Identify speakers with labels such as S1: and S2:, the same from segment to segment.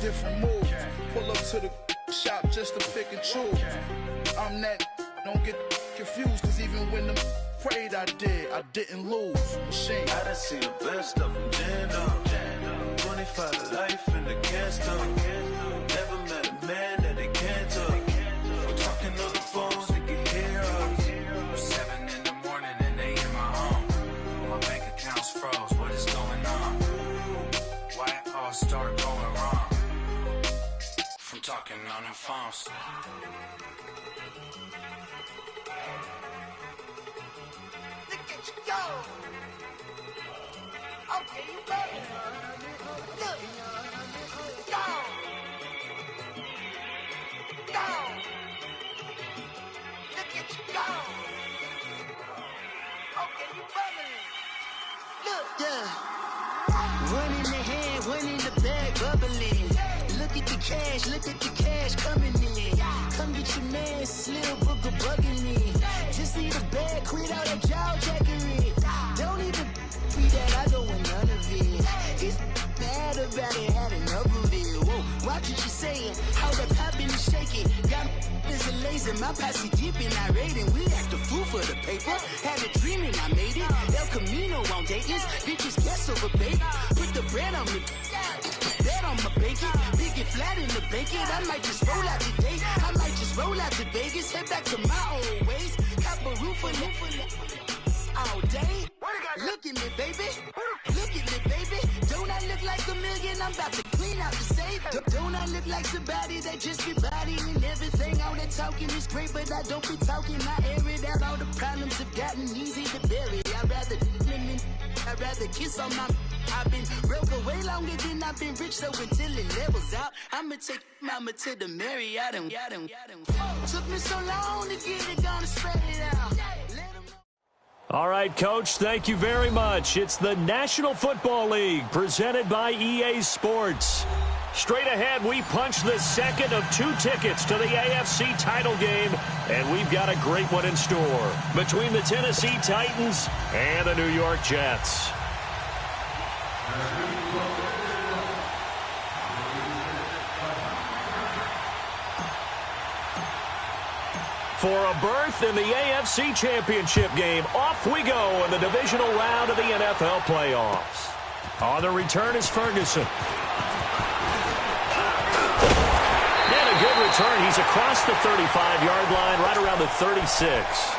S1: different move. Pull up to the shop just to pick and choose. I'm that, don't get confused, cause even when the prayed I didn't lose. Machine.
S2: I done seen the best stuff from Jan up. 25 to life in the cast up. Never met a man that they can't talk. We're talking on the phones, they can hear us. 7 in the morning and they in my home. My bank account's froze, what is going on? Why it all start going wrong? From talking on the phones.
S3: Look at you go. Okay, you ready? Look. Go. Go. Look at you go. Okay, you ready? Look.
S4: Yeah. One in the hand, one in the bag, bubbling. Look at the cash coming in. Come get your man, Slim Booker bugging me. Just need a bag, quit all that jaw jackery. Don't even be that, I don't want none of it. It's bad about it, had enough of it. Whoa, watch what you saying, how that poppin' and shaking. Got is a laser, my posse deep and I raiding. We act a fool for the paper, had a dream and I made it. El Camino on Dayton's, bitches guess over bait. Put the bread on me, bet on my bacon. Big and flat in the bacon, I might just roll out today. I might just roll out to Vegas, head back to my old ways. Cop a roof all day. Look at me, baby. Look at me, baby. Don't I look like a million? I'm about to clean out the safe. Don't I look like somebody that just be bodying everything? All that talking is great, but I don't be talking. I air it out. All the problems have gotten easy to bury. I'd rather kiss on my. I've been broke way longer than I've been rich, so until it levels out, I'ma take mama to the Marriott and took me so long to get it, gonna spread it out.
S5: All right, Coach, thank you very much. It's the National Football League presented by EA Sports. Straight ahead, we punch the second of 2 tickets to the AFC title game, and we've got a great one in store between the Tennessee Titans and the New York Jets. For a berth in the AFC Championship game, off we go in the divisional round of the NFL playoffs. On the return is Ferguson. And a good return. He's across the 35-yard line, right around the 36.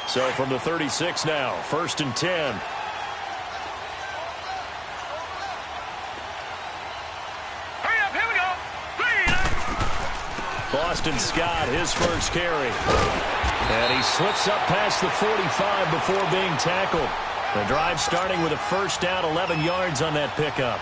S5: So from the 36 now, 1st and 10.
S6: Hurry up, here we go.
S5: Boston Scott, his first carry. And he slips up past the 45 before being tackled. The drive starting with a first down, 11 yards on that pickup.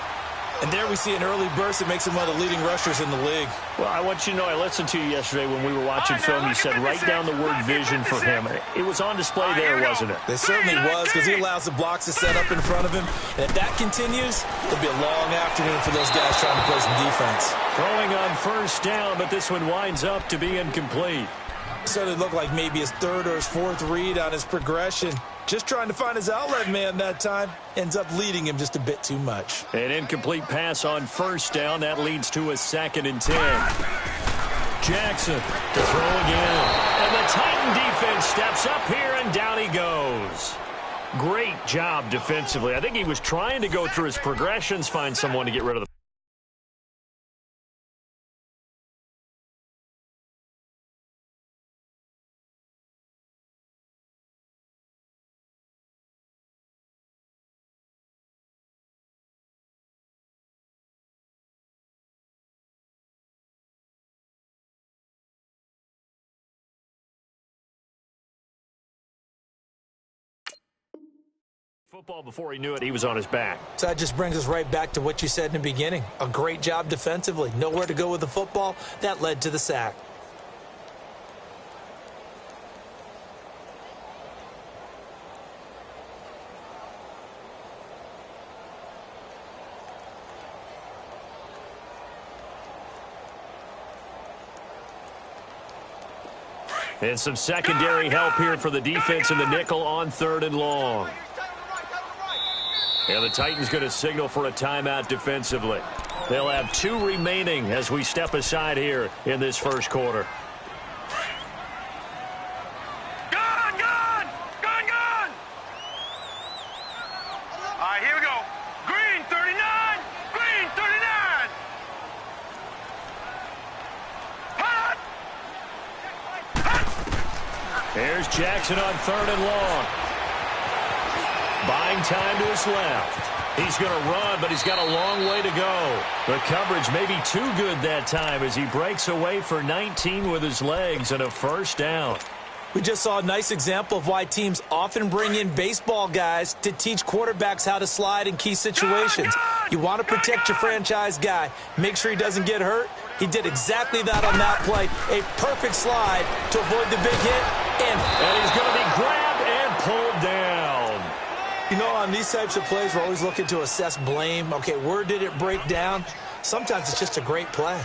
S7: And there we see an early burst that makes him one of the leading rushers in the league.
S5: Well, I want you to know, I listened to you yesterday when we were watching film. You said write down the word vision for him. It was on display there, wasn't it?
S7: It certainly was, because he allows the blocks to set up in front of him. And if that continues, it'll be a long afternoon for those guys trying to play some defense.
S5: Throwing on first down, but this one winds up to be incomplete.
S7: So it looked like maybe his 3rd or his 4th read on his progression. Just trying to find his outlet man that time. Ends up leading him just a bit too much.
S5: An incomplete pass on first down. That leads to a 2nd and 10. Jackson to throw again. And the Titan defense steps up here, and down he goes. Great job defensively. I think he was trying to go through his progressions, find someone to get rid of the football. Before he knew it, he was on his back.
S7: So that just brings us right back to what you said in the beginning. A great job defensively. Nowhere to go with the football. That led to the sack.
S5: And some secondary help here for the defense in the nickel on 3rd and long. And the Titans going to signal for a timeout defensively. They'll have 2 remaining as we step aside here in this first quarter.
S6: Gun! Gun! Gun! Gun! All right, here we go. Green 39! Green 39! Hot!
S5: Here's Jackson on 3rd and long. Buying time to his left. He's going to run, but he's got a long way to go. The coverage may be too good that time as he breaks away for 19 with his legs and a first down.
S7: We just saw a nice example of why teams often bring in baseball guys to teach quarterbacks how to slide in key situations. You want to protect your franchise guy. Make sure he doesn't get hurt. He did exactly that on that play. A perfect slide to avoid the big hit. And
S5: he's going to be grabbed and pulled down.
S7: You know, on these types of plays, we're always looking to assess blame. Okay, where did it break down? Sometimes it's just a great play.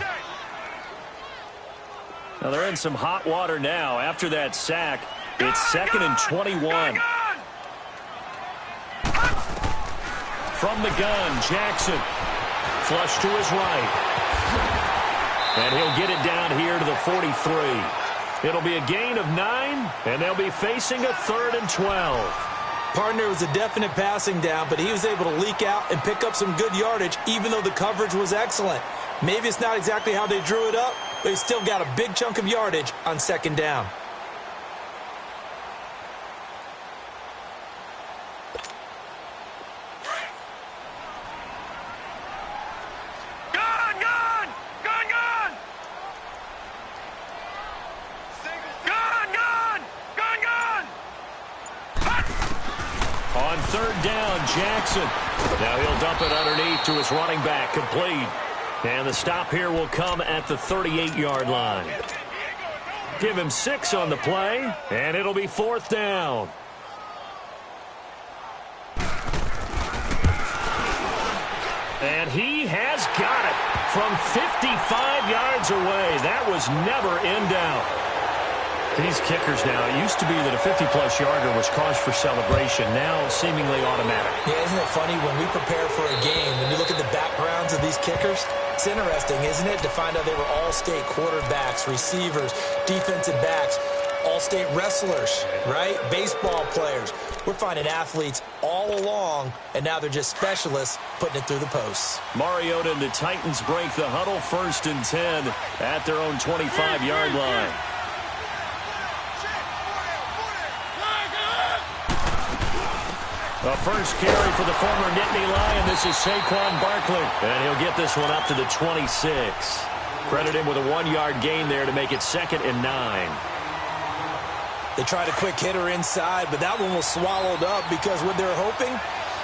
S5: Now they're in some hot water now. After that sack, it's 2nd and 21. From the gun, Jackson. Flush to his right. And he'll get it down here to the 43. It'll be a gain of 9, and they'll be facing a 3rd and 12.
S7: Partner was a definite passing down, but he was able to leak out and pick up some good yardage, even though the coverage was excellent. Maybe it's not exactly how they drew it up, but he still got a big chunk of yardage on 2nd down.
S6: Gun! Gun! Gun! Gun! Gun! Gun! Gun! Gun!
S5: On 3rd down, Jackson. Now he'll dump it underneath to his running back, complete. And the stop here will come at the 38-yard line. Give him 6 on the play, and it'll be 4th down. And he has got it from 55 yards away. That was never in doubt. These kickers now, it used to be that a 50-plus yarder was cause for celebration, now seemingly automatic.
S7: Yeah, isn't it funny when we prepare for a game, when you look at the backgrounds of these kickers, it's interesting, isn't it, to find out they were all-state quarterbacks, receivers, defensive backs, all-state wrestlers, right? Baseball players. We're finding athletes all along, and now they're just specialists putting it through the posts.
S5: Mariota and the Titans break the huddle, 1st and 10 at their own 25-yard line. The first carry for the former Nittany Lion. This is Saquon Barkley. And he'll get this one up to the 26. Credit him with a 1-yard gain there to make it 2nd and 9.
S7: They tried a quick hitter inside, but that one was swallowed up because what they're hoping,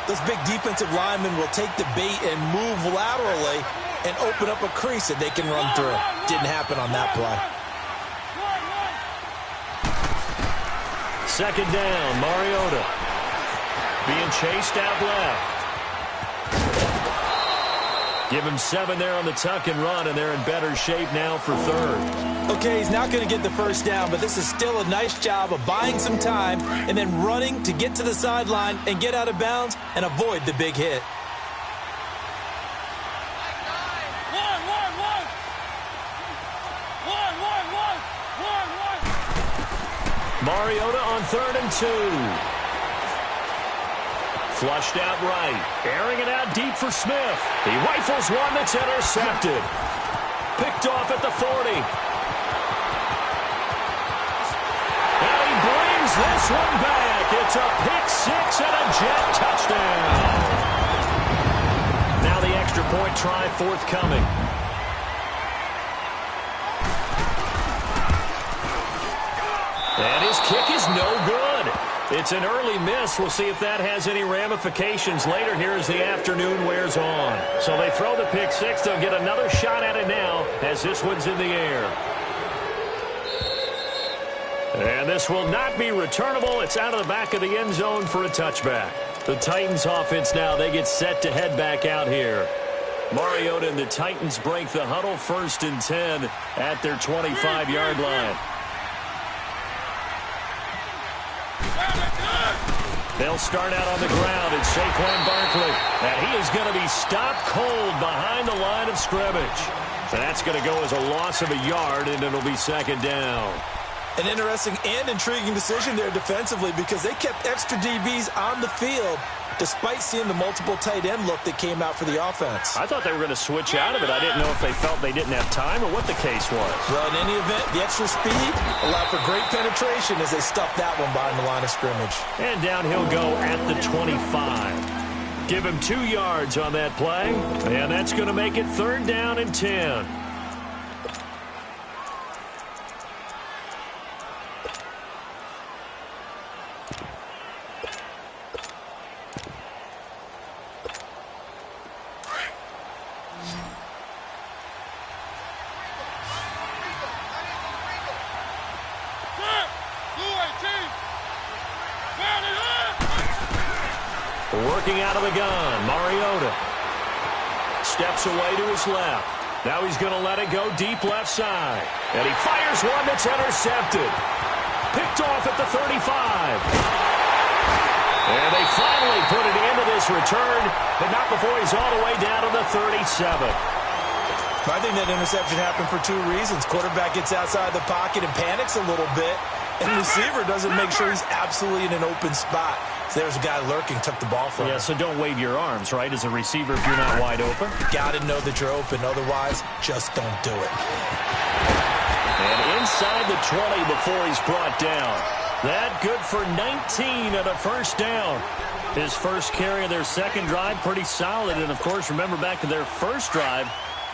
S7: those big defensive linemen will take the bait and move laterally and open up a crease that they can run through. Didn't happen on that play.
S5: 2nd down, Mariota. Being chased out left. Give him 7 there on the tuck and run, and they're in better shape now for 3rd.
S7: Okay, he's not going to get the first down, but this is still a nice job of buying some time and then running to get to the sideline and get out of bounds and avoid the big hit.
S5: Mariota on 3rd and 2. Flushed out right. Airing it out deep for Smith. He rifles one that's intercepted. Picked off at the 40. And he brings this one back. It's a pick 6 and a jet touchdown. Now the extra point try forthcoming. And his kick is no good. It's an early miss. We'll see if that has any ramifications later here as the afternoon wears on. So they throw the pick 6. They'll get another shot at it now as this one's in the air. And this will not be returnable. It's out of the back of the end zone for a touchback. The Titans offense now, they get set to head back out here. Mariota and the Titans break the huddle, 1st and 10 at their 25-yard line. They'll start out on the ground, and Saquon Barkley. And he is going to be stopped cold behind the line of scrimmage. So that's going to go as a loss of a yard, and it'll be second down.
S7: An interesting and intriguing decision there defensively because they kept extra DBs on the field despite seeing the multiple tight end look that came out for the offense.
S5: I thought they were going to switch out of it. I didn't know if they felt they didn't have time or what the case was.
S7: Well, in any event, the extra speed allowed for great penetration as they stuffed that one behind the line of scrimmage.
S5: And down he'll go at the 25. Give him 2 yards on that play, and that's going to make it 3rd down and 10. Working out of the gun, Mariota steps away to his left. Now he's going to let it go deep left side. And he fires one that's intercepted. Picked off at the 35. And they finally put it into this return, but not before he's all the way down to the 37.
S7: I think that interception happened for 2 reasons. Quarterback gets outside the pocket and panics a little bit, and the receiver doesn't make sure he's absolutely in an open spot. So there's a guy lurking, took the ball from him.
S5: Yeah, so don't wave your arms, right, as a receiver if you're not wide open.
S7: Got to know that you're open. Otherwise, just don't do it.
S5: And inside the 20 before he's brought down. That good for 19 and a first down. His first carry of their second drive, pretty solid. And, of course, remember back to their first drive,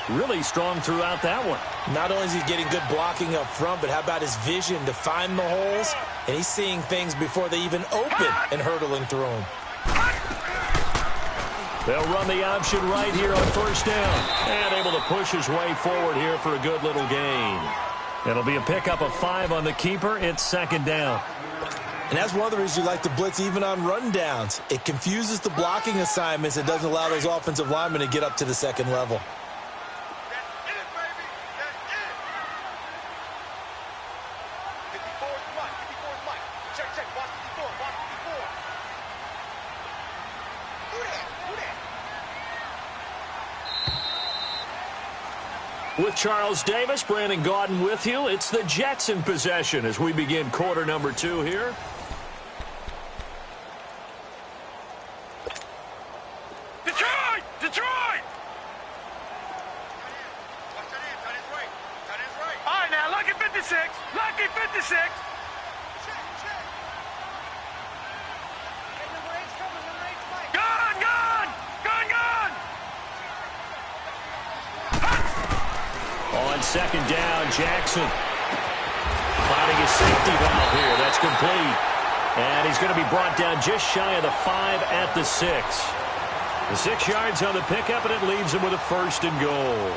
S5: really strong throughout that one.
S7: Not only is he getting good blocking up front, but how about his vision to find the holes? And he's seeing things before they even open and hurtling through them.
S5: They'll run the option right here on first down. And able to push his way forward here for a good little gain. It'll be a pickup of 5 on the keeper. It's second down.
S7: And that's one of the reasons you like to blitz even on rundowns. It confuses the blocking assignments. It doesn't allow those offensive linemen to get up to the second level.
S5: With Charles Davis, Brandon Gaudin with you. It's the Jets in possession as we begin quarter number 2 here.
S6: Detroit! Detroit! All right, now, lucky 56. Lucky 56. Gun, gun! Gun, gun!
S5: On second down, Jackson finding his safety valve here. That's complete. And he's going to be brought down just shy of the 5 at the 6. The 6 yards on the pickup, and it leaves him with a first and goal.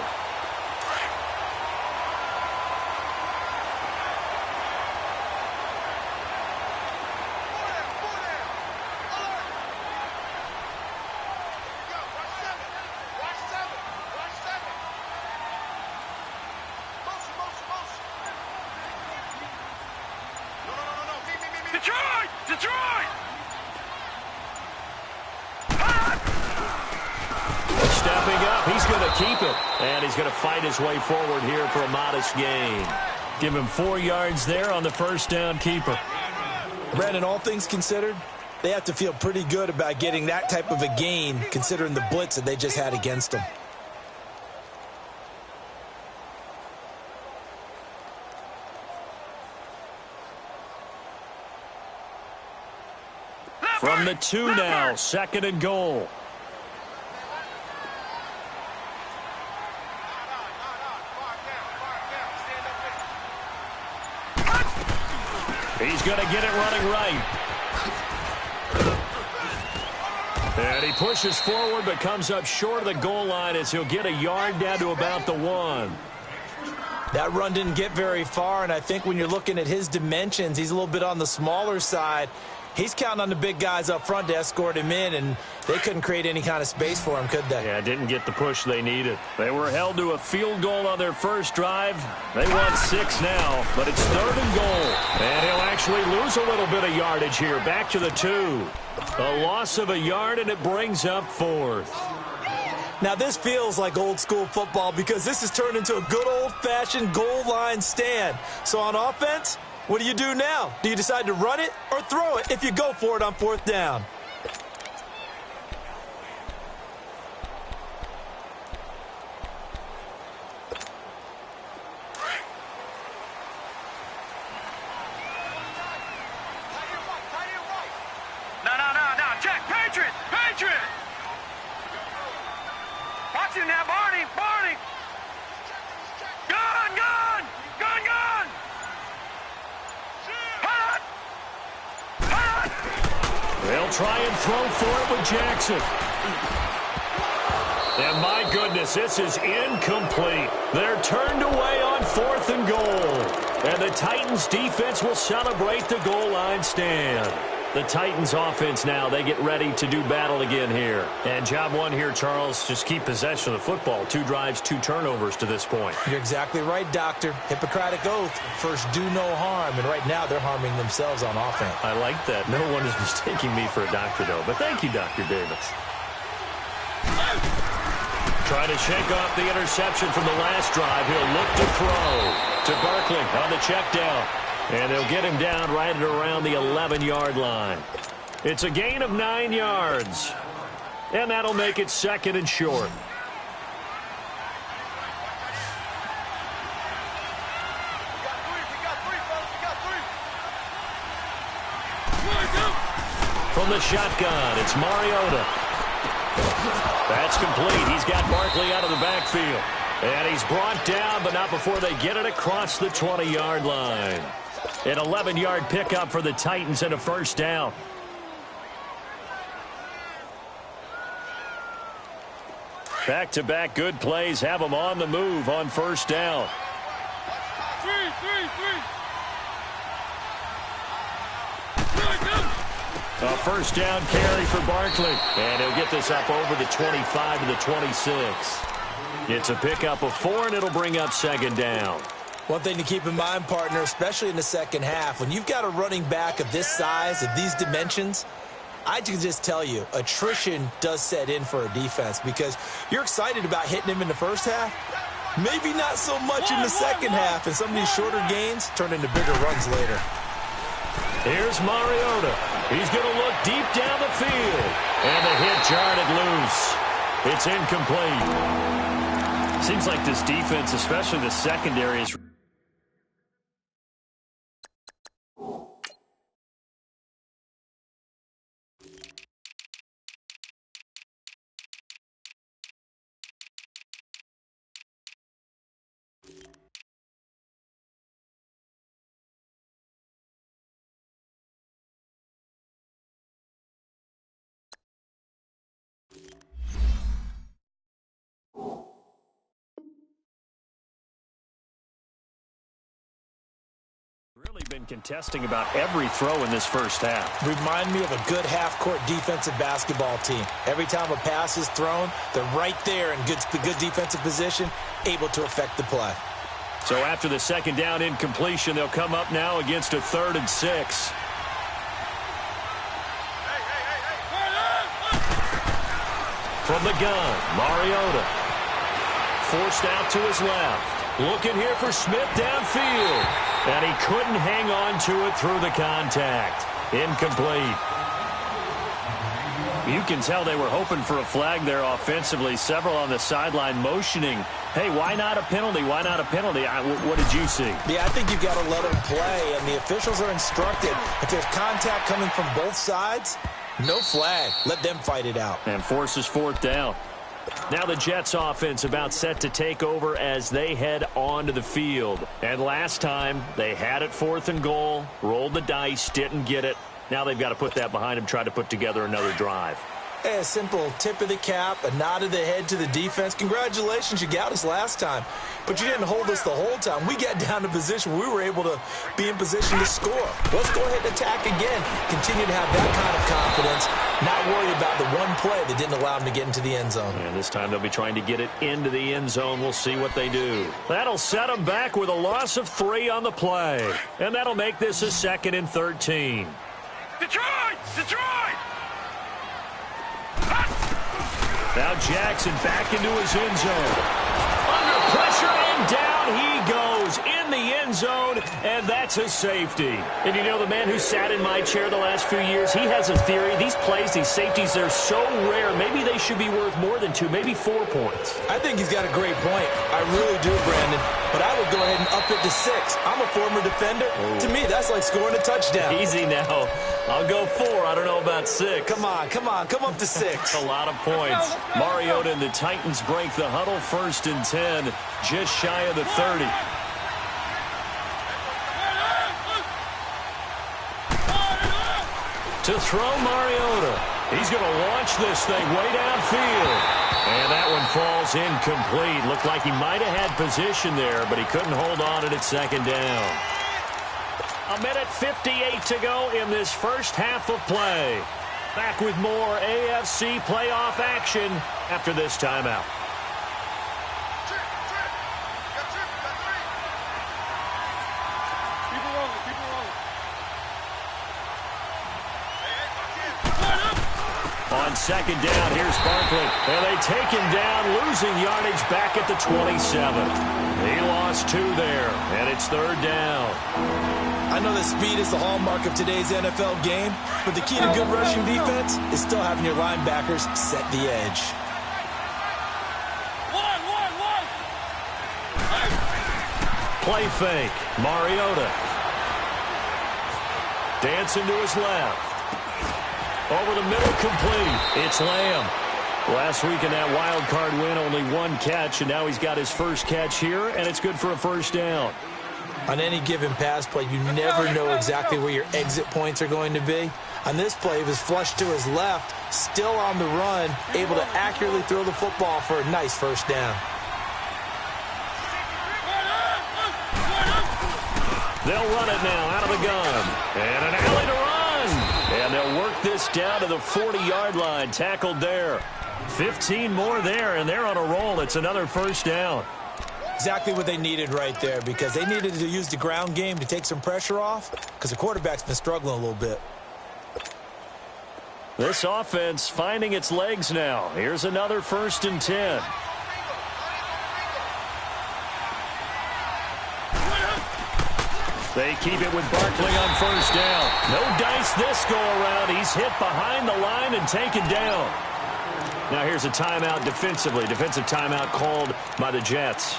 S6: Detroit! Detroit!
S5: Stepping up, he's going to keep it. And he's going to fight his way forward here for a modest gain. Give him 4 yards there on the first down keeper.
S7: Brandon, all things considered, they have to feel pretty good about getting that type of a gain considering the blitz that they just had against them.
S5: From the 2 now, second and goal. He's going to get it running right. And he pushes forward but comes up short of the goal line as he'll get a yard down to about the 1.
S7: That run didn't get very far, and I think when you're looking at his dimensions, he's a little bit on the smaller side. He's counting on the big guys up front to escort him in, and they couldn't create any kind of space for him, could they?
S5: Yeah, didn't get the push they needed. They were held to a field goal on their first drive. They want 6 now, but it's 3rd and goal. And he'll actually lose a little bit of yardage here. Back to the 2. A loss of a yard, and it brings up 4th.
S7: Now, this feels like old-school football because this has turned into a good old-fashioned goal line stand. So on offense, what do you do now? Do you decide to run it or throw it if you go for it on 4th down?
S6: No. Check. Patriot. Watch him now, Barney. Gun. Hot.
S5: They'll try and throw for it with Jackson. And my goodness, this is incomplete. They're turned away on 4th and goal. And the Titans defense will celebrate the goal line stand. The Titans offense now, they get ready to do battle again here. And job 1 here, Charles, just keep possession of the football. 2 drives, 2 turnovers to this point.
S7: You're exactly right, Doctor. Hippocratic oath. First, do no harm. And right now, they're harming themselves on offense.
S5: I like that. No one is mistaking me for a doctor, though. But thank you, Dr. Davis. Trying to shake off the interception from the last drive. He'll look to throw to Barkley on the check down. And they'll get him down right at around the 11-yard line. It's a gain of 9 yards. And that'll make it 2nd and short. From the shotgun, it's Mariota. That's complete. He's got Barkley out of the backfield. And he's brought down, but not before they get it across the 20-yard line. An 11-yard pickup for the Titans and a 1st down. Back-to-back good plays have them on the move on 1st down. A 1st down carry for Barkley. And he'll get this up over the 25 to the 26. It's a pickup of 4, and it'll bring up 2nd down.
S7: One thing to keep in mind, partner, especially in the second half, when you've got a running back of this size, of these dimensions, I can just tell you, attrition does set in for a defense because you're excited about hitting him in the first half. Maybe not so much in the second half, and some of these shorter gains turn into bigger runs later.
S5: Here's Mariota. He's going to look deep down the field. And the hit jarred it loose. It's incomplete. Seems like this defense, especially the secondary, is really been contesting about every throw in this first half.
S7: Remind me of a good half-court defensive basketball team. Every time a pass is thrown, they're right there in good defensive position, able to affect the play.
S5: So after the 2nd down incompletion, they'll come up now against a 3rd and 6. From the gun, Mariota. Forced out to his left. Looking here for Smith downfield. And he couldn't hang on to it through the contact. Incomplete. You can tell they were hoping for a flag there offensively. Several on the sideline motioning, hey, why not a penalty? Why not a penalty? What did you see?
S7: Yeah, I think you've got to let them play, and the officials are instructed. If there's contact coming from both sides, no flag. Let them fight it out.
S5: And forces 4th down. Now the Jets offense about set to take over as they head onto the field. And last time they had it 4th and goal, rolled the dice, didn't get it. Now they've got to put that behind them, try to put together another drive.
S7: Hey, a simple tip of the cap, a nod of the head to the defense. Congratulations, you got us last time. But you didn't hold us the whole time. We got down to position where we were able to be in position to score. Let's go ahead and attack again. Continue to have that kind of confidence. Not worry about the one play that didn't allow them to get into the end zone.
S5: And this time they'll be trying to get it into the end zone. We'll see what they do. That'll set them back with a loss of 3 on the play. And that'll make this a 2nd and 13.
S6: Detroit! Detroit!
S5: Now Jackson back into his end zone. Under pressure and down he goes in the end zone, and that's a safety. And you know, the man who sat in my chair the last few years, he has a theory. These plays, these safeties, they're so rare. Maybe they should be worth more than 2, maybe 4 points.
S7: I think he's got a great point. I really do, Brandon. But I would go ahead and up it to 6. I'm a former defender.
S5: Oh.
S7: To me, that's like scoring a touchdown.
S5: Easy now. I'll go 4. I don't know about 6.
S7: Come on. Come up to 6.
S5: A lot of points. Mariota and the Titans break the huddle. 1st and 10, just shy of the 30. To throw Mariota. He's going to launch this thing way downfield. And that one falls incomplete. Looked like he might have had position there, but he couldn't hold on it at 2nd down. 1:58 to go in this first half of play. Back with more AFC playoff action after this timeout. On 2nd down, here's Barkley. And they take him down, losing yardage back at the 27. He lost 2 there, and it's 3rd down.
S7: I know that speed is the hallmark of today's NFL game, but the key to good rushing defense is still having your linebackers set the edge.
S5: Play fake. Mariota. Dancing to his left. Over the middle, complete. It's Lamb. Last week in that wild card win, only 1 catch, and now he's got his first catch here, and it's good for a 1st down.
S7: On any given pass play, you never know exactly where your exit points are going to be. On this play, he was flushed to his left, still on the run, able to accurately throw the football for a nice 1st down.
S5: They'll run it now out of the gun. And an alley to run. And they'll work this down to the 40-yard line. Tackled there. 15 more there, and they're on a roll. It's another 1st down.
S7: Exactly what they needed right there, because they needed to use the ground game to take some pressure off, because the quarterback's been struggling a little bit.
S5: This offense finding its legs now. Here's another 1st and 10. They keep it with Barkley on 1st down. No dice this go-around. He's hit behind the line and taken down. Now here's a timeout defensively. Defensive timeout called by the Jets,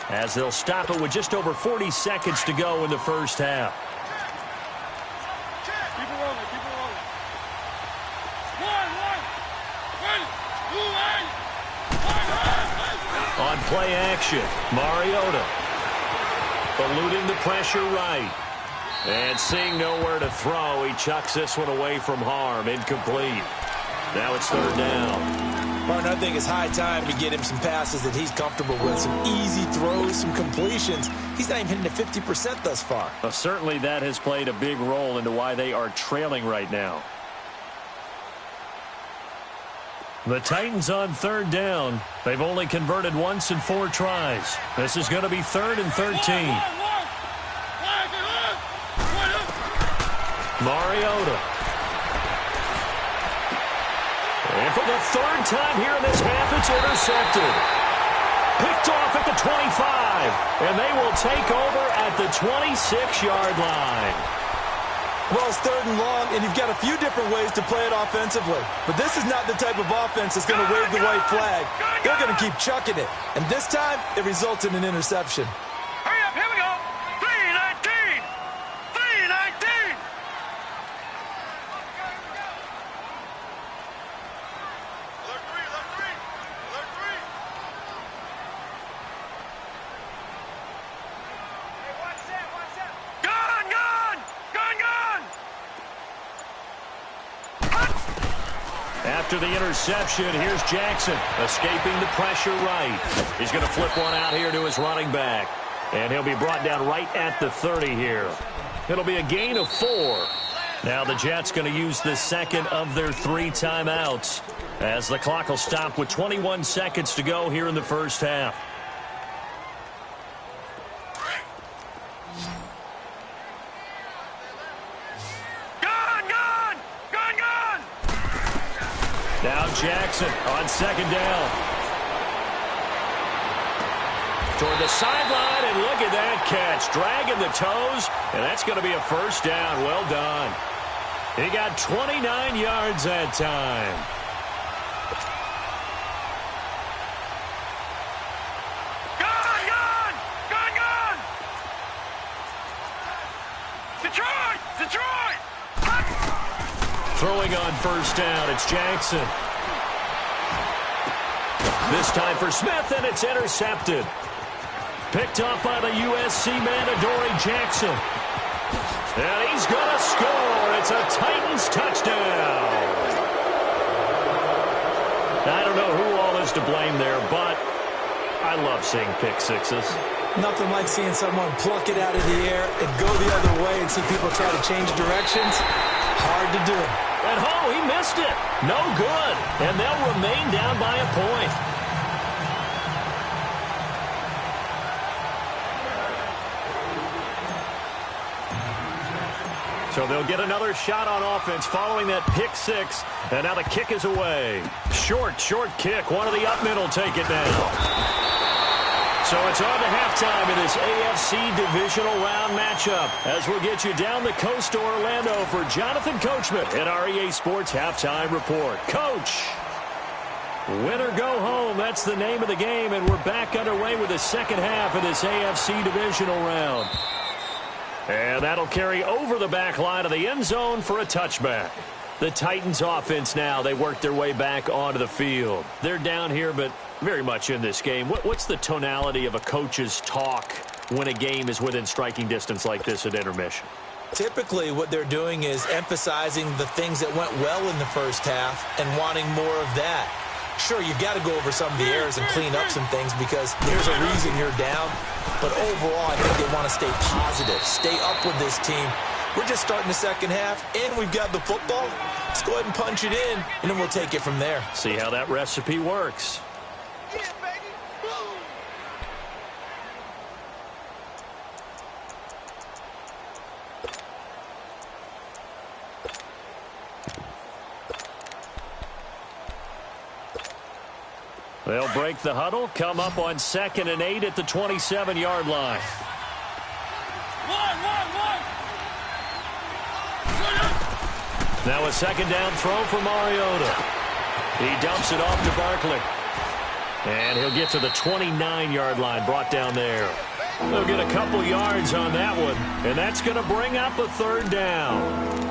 S5: as they'll stop it with just over 40 seconds to go in the first half.
S6: Keep it rolling, keep it rolling.
S5: On play action, Mariota eluding the pressure right. And seeing nowhere to throw, he chucks this one away from harm. Incomplete. Now it's 3rd down.
S7: Martin, I think it's high time to get him some passes that he's comfortable with. Some easy throws, some completions. He's not even hitting the 50% thus far.
S5: Well, certainly that has played a big role into why they are trailing right now. The Titans on 3rd down. They've only converted once in 4 tries. This is going to be 3rd and 13. Mariota. And for the 3rd time here in this half, it's intercepted. Picked off at the 25. And they will take over at the 26-yard line.
S7: Well, it's 3rd and long, and you've got a few different ways to play it offensively. But this is not the type of offense that's going to wave the white flag. They're going to keep chucking it. And this time, it results in an interception.
S6: Hurry up, here we go. 3-19. 3-19. Alert 3, alert 3. Alert 3. Hey, watch that, watch that. Gun, gun. Gun, gun.
S5: after the interception. Here's Jackson escaping the pressure right. He's going to flip one out here to his running back. And he'll be brought down right at the 30 here. It'll be a gain of 4. Now the Jets going to use the second of their 3 timeouts as the clock will stop with 21 seconds to go here in the first half. Now Jackson on second down. Toward the sideline, and look at that catch. Dragging the toes, and that's going to be a first down. Well done. He got 29 yards that time.
S6: Gun! Detroit!
S5: Throwing on first down, it's Jackson. This time for Smith, and it's intercepted. Picked off by the USC man, Adoree Jackson. And he's going to score. It's a Titans touchdown. I don't know who all is to blame there, but I love seeing pick sixes.
S7: Nothing like seeing someone pluck it out of the air and go the other way and see people try to change directions. Hard to do.
S5: And he missed it. No good. And they'll remain down by a point. So they'll get another shot on offense following that pick six. And now the kick is away. Short kick. One of the up men will take it now. So it's on to halftime in this AFC divisional round matchup as we'll get you down the coast to Orlando for Jonathan Coachman at our EA Sports Halftime Report. Coach, win or go home, that's the name of the game, and we're back underway with the second half of this AFC divisional round. And that'll carry over the back line of the end zone for a touchback. The Titans offense now, they work their way back onto the field. They're down here, but very much in this game. What's the tonality of a coach's talk when a game is within striking distance like this at intermission?
S7: Typically, what they're doing is emphasizing the things that went well in the first half and wanting more of that. Sure, you've got to go over some of the errors and clean up some things because there's a reason you're down. But overall, I think they want to stay positive, stay up with this team. We're just starting the second half, and we've got the football. Let's go ahead and punch it in, and then we'll take it from there.
S5: See how that recipe works.
S3: Yeah, baby. Boom.
S5: They'll break the huddle, come up on 2nd and 8 at the 27-yard line.
S6: One.
S5: Now a second down throw for Mariota. He dumps it off to Barkley. And he'll get to the 29-yard line, brought down there. They'll get a couple yards on that one, and that's going to bring up a third down.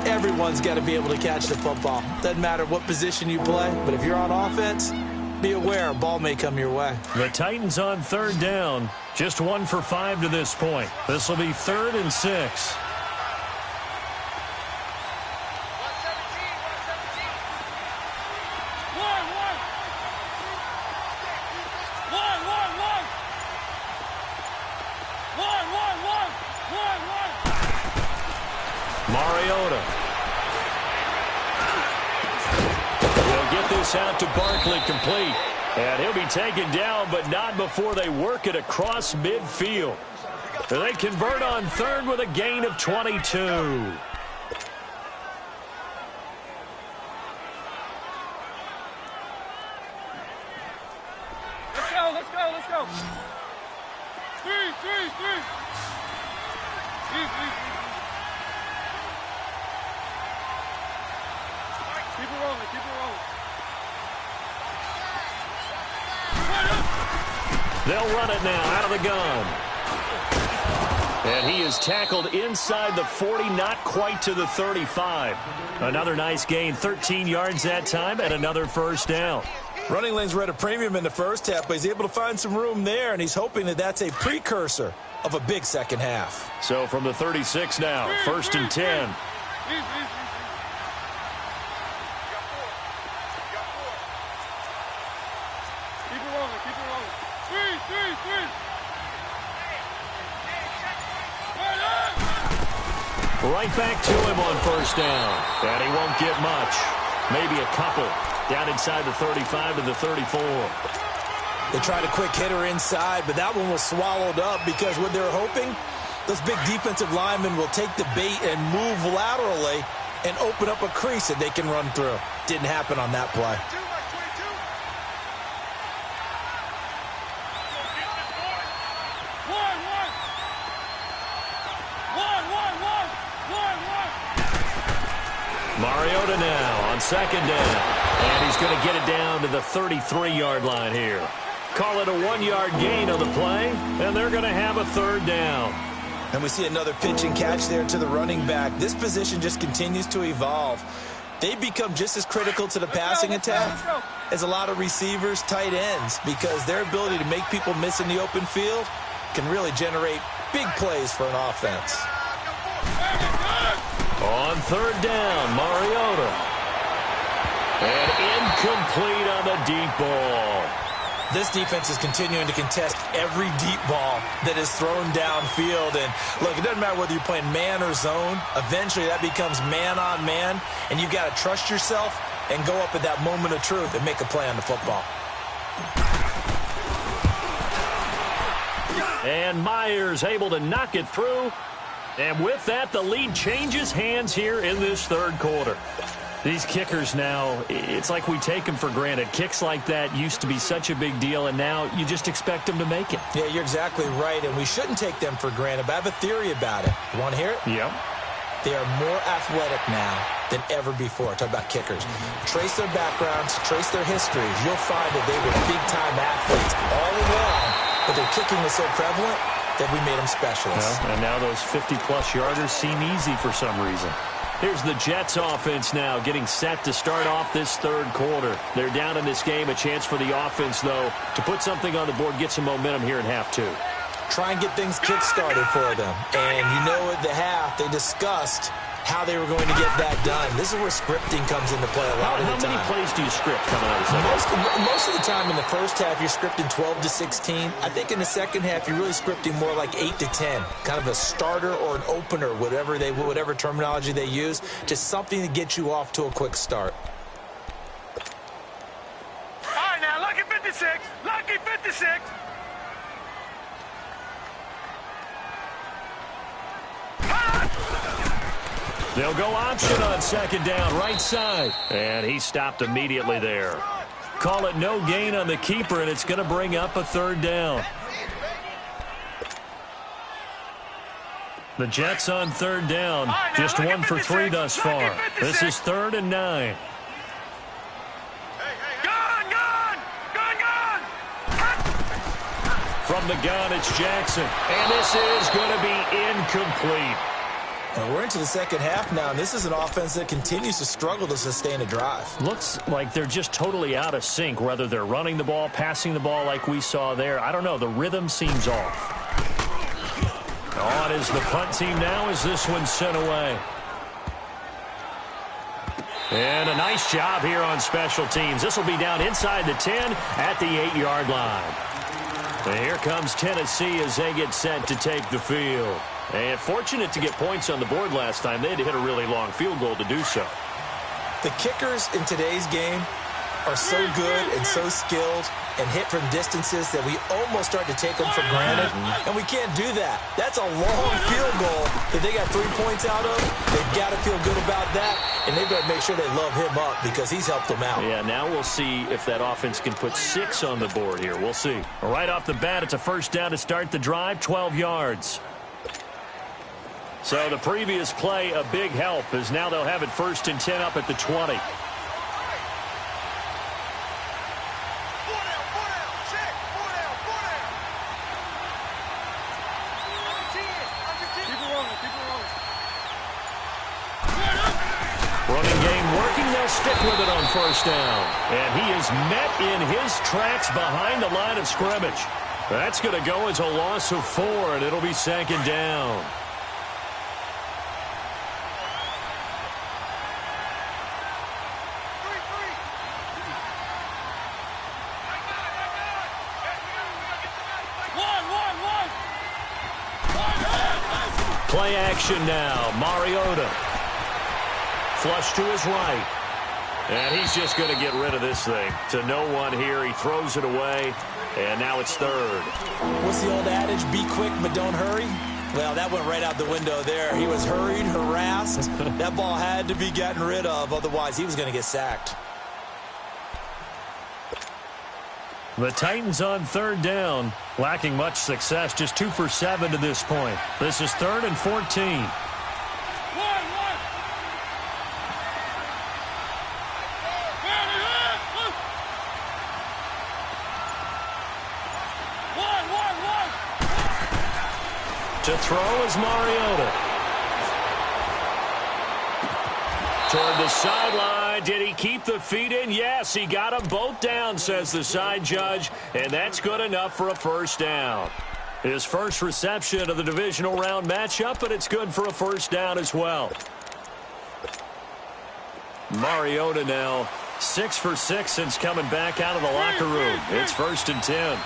S7: Everyone's got to be able to catch the football. Doesn't matter what position you play, but if you're on offense, be aware a ball may come your way.
S5: The Titans on third down, just 1 for 5 to this point. This will be 3rd and 6. Mariota. They'll get this out to Barkley, complete. And he'll be taken down, but not before they work it across midfield. They convert on 3rd with a gain of 22.
S6: Let's go. Three. Keep it rolling.
S5: They'll run it now out of the gun. And he is tackled inside the 40, not quite to the 35. Another nice gain, 13 yards that time, and another first down.
S7: Running lanes were at a premium in the first half, but he's able to find some room there, and he's hoping that that's a precursor of a big second half.
S5: So from the 36 now, 1st and 10. Right back to him on first down. And he won't get much. Maybe a couple. Down inside the 35 to the 34.
S7: They tried a quick hitter inside, but that one was swallowed up because what they're hoping, those big defensive linemen will take the bait and move laterally and open up a crease that they can run through. Didn't happen on that play.
S5: Mariota now on second down. And he's going to get it down to the 33-yard line here. Call it a 1-yard gain on the play, and they're going to have a third down.
S7: And we see another pitch and catch there to the running back. This position just continues to evolve. They become just as critical to the passing attack as a lot of receivers, tight ends, because their ability to make people miss in the open field can really generate big plays for an offense.
S5: On third down, Mariota. And incomplete on the deep ball.
S7: This defense is continuing to contest every deep ball that is thrown downfield. And, look, it doesn't matter whether you're playing man or zone. Eventually, that becomes man-on-man, and you've got to trust yourself and go up at that moment of truth and make a play on the football.
S5: And Myers able to knock it through. And with that, the lead changes hands here in this third quarter. These kickers now, it's like we take them for granted. Kicks like that used to be such a big deal, and now you just expect them to make it.
S7: Yeah, you're exactly right, and we shouldn't take them for granted, but I have a theory about it. You want to hear it?
S5: Yep.
S7: They are more athletic now than ever before. Talk about kickers. Trace their backgrounds, trace their histories. You'll find that they were big-time athletes all along, but their kicking was so prevalent that we made them specialists.
S5: Well, and now those 50-plus yarders seem easy for some reason. Here's the Jets offense now getting set to start off this third quarter. They're down in this game. A chance for the offense, though, to put something on the board, get some momentum here in half two.
S7: Try and get things kick-started for them. And you know at the half, they discussed how they were going to get that done. This is where scripting comes into play a lot of the time.
S5: How many plays do you script coming out of the second?
S7: Most of the time in the first half, you're scripting 12 to 16. I think in the second half, you're really scripting more like 8 to 10. Kind of a starter or an opener, whatever terminology they use. Just something to get you off to a quick start.
S6: All right, now, lucky 56. Lucky 56.
S5: They'll go option on second down, right side. And he stopped immediately there. Call it no gain on the keeper, and it's going to bring up a third down. The Jets on third down. Just 1 for 3 thus far. This is 3rd and 9. From the gun, it's Jackson. And this is going to be incomplete.
S7: And we're into the second half now, and this is an offense that continues to struggle to sustain a drive.
S5: Looks like they're just totally out of sync, whether they're running the ball, passing the ball like we saw there. I don't know. The rhythm seems off. On is the punt team now as this one's sent away. And a nice job here on special teams. This will be down inside the 10 at the 8-yard line. And here comes Tennessee as they get set to take the field. And fortunate to get points on the board last time. They had to hit a really long field goal to do so.
S7: The kickers in today's game are so good and so skilled and hit from distances that we almost start to take them for granted. And we can't do that. That's a long field goal that they got 3 points out of. They've got to feel good about that. And they better make sure they love him up because he's helped them out.
S5: Yeah, now we'll see if that offense can put 6 on the board here. We'll see. Right off the bat, it's a first down to start the drive, 12 yards. So the previous play, a big help, as now they'll have it 1st and 10 up at the 20. Running game working, they'll stick with it on first down. And he is met in his tracks behind the line of scrimmage. That's going to go as a loss of 4, and it'll be 2nd down. play action now. Mariota. Flush to his right. And he's just going to get rid of this thing. To no one here. He throws it away. And now it's third.
S7: What's the old adage? Be quick, but don't hurry. Well, that went right out the window there. He was hurried, harassed. That ball had to be gotten rid of. Otherwise, he was going to get sacked.
S5: The Titans on third down, lacking much success, just 2 for 7 to this point. This is 3rd and 14. To throw is Mariota. Toward the sideline. Did he keep the feet in? Yes, he got them both down, says the side judge, and that's good enough for a first down. His first reception of the divisional round matchup, and it's good for a first down as well. Mariota now 6 for 6 since coming back out of the locker room. It's 1st and 10.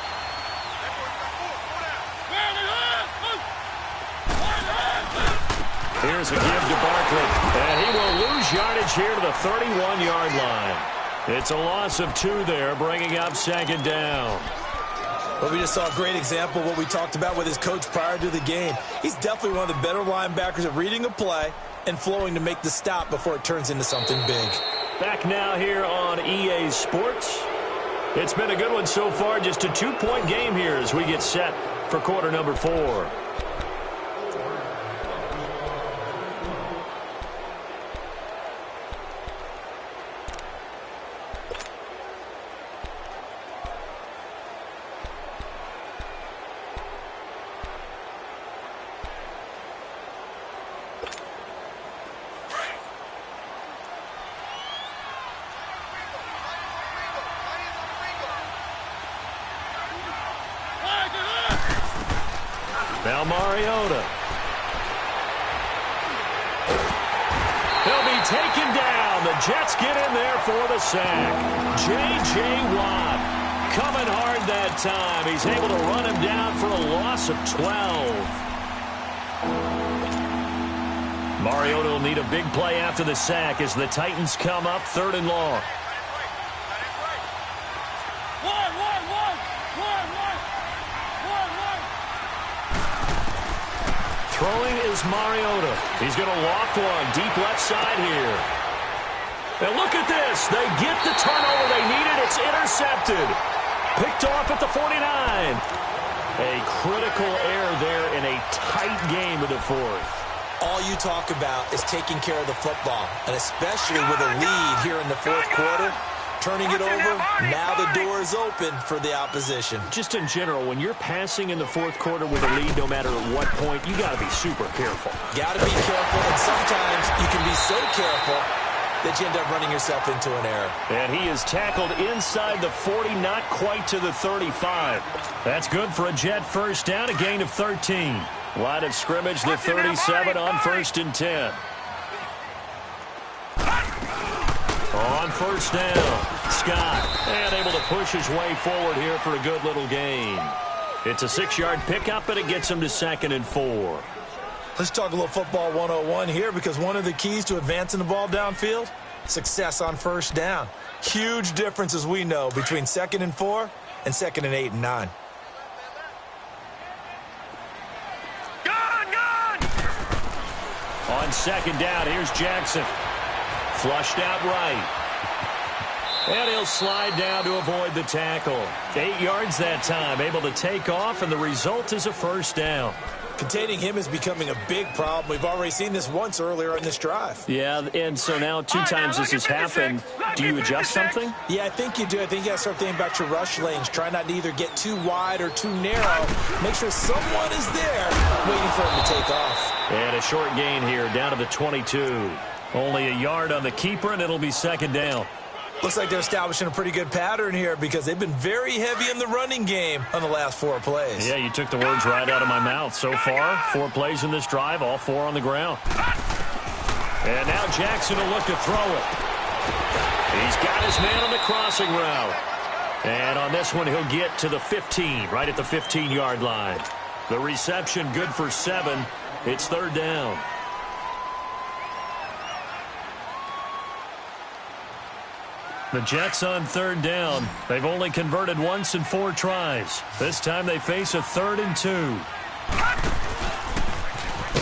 S5: Here's a give to Barkley, and he will lose yardage here to the 31-yard line. It's a loss of 2 there, bringing up 2nd down.
S7: Well, we just saw a great example of what we talked about with his coach prior to the game. He's definitely one of the better linebackers at reading a play and flowing to make the stop before it turns into something big.
S5: Back now here on EA Sports. It's been a good one so far, just a 2-point game here as we get set for quarter number 4. Now Mariota. He'll be taken down. The Jets get in there for the sack. J.J. Watt coming hard that time. He's able to run him down for a loss of 12. Mariota will need a big play after the sack as the Titans come up 3rd and long. Throwing is Mariota. He's going to loft one deep left side here. And look at this. They get the turnover they needed. It's intercepted. Picked off at the 49. A critical error there in a tight game of the 4th.
S7: All you talk about is taking care of the football, and especially with a lead here in the 4th quarter. Turning it over, now the door is open for the opposition.
S5: Just in general, when you're passing in the 4th quarter with a lead, no matter at what point, you got to be super careful.
S7: Got to be careful, and sometimes you can be so careful that you end up running yourself into an error.
S5: And he is tackled inside the 40, not quite to the 35. That's good for a Jet first down, a gain of 13. Line of scrimmage, the 37 on 1st and 10. On first down, Scott, and able to push his way forward here for a good little gain. It's a 6-yard pickup, and it gets him to 2nd and 4.
S7: Let's talk a little football 101 here, because one of the keys to advancing the ball downfield, success on first down. Huge difference, as we know, between 2nd and 4 and 2nd and 8 and 9.
S5: On 2nd down, here's Jackson. Flushed out right. And he'll slide down to avoid the tackle. 8 yards that time, able to take off, and the result is a first down.
S7: Containing him is becoming a big problem. We've already seen this once earlier in this drive.
S5: Yeah, and so now 2 times this has happened. Do you adjust something?
S7: Yeah, I think you do. I think you got to start thinking about your rush lanes. Try not to either get too wide or too narrow. Make sure someone is there waiting for him to take off.
S5: And a short gain here, down to the 22. Only a yard on the keeper, and it'll be 2nd down.
S7: Looks like they're establishing a pretty good pattern here, because they've been very heavy in the running game on the last 4 plays.
S5: Yeah, you took the words right out of my mouth. So far, 4 plays in this drive, all 4 on the ground. And now Jackson will look to throw it. He's got his man on the crossing route. And on this one, he'll get to the 15, right at the 15-yard line. The reception good for 7. It's third down. The Jets on third down. They've only converted once in 4 tries. This time they face a 3rd and 2.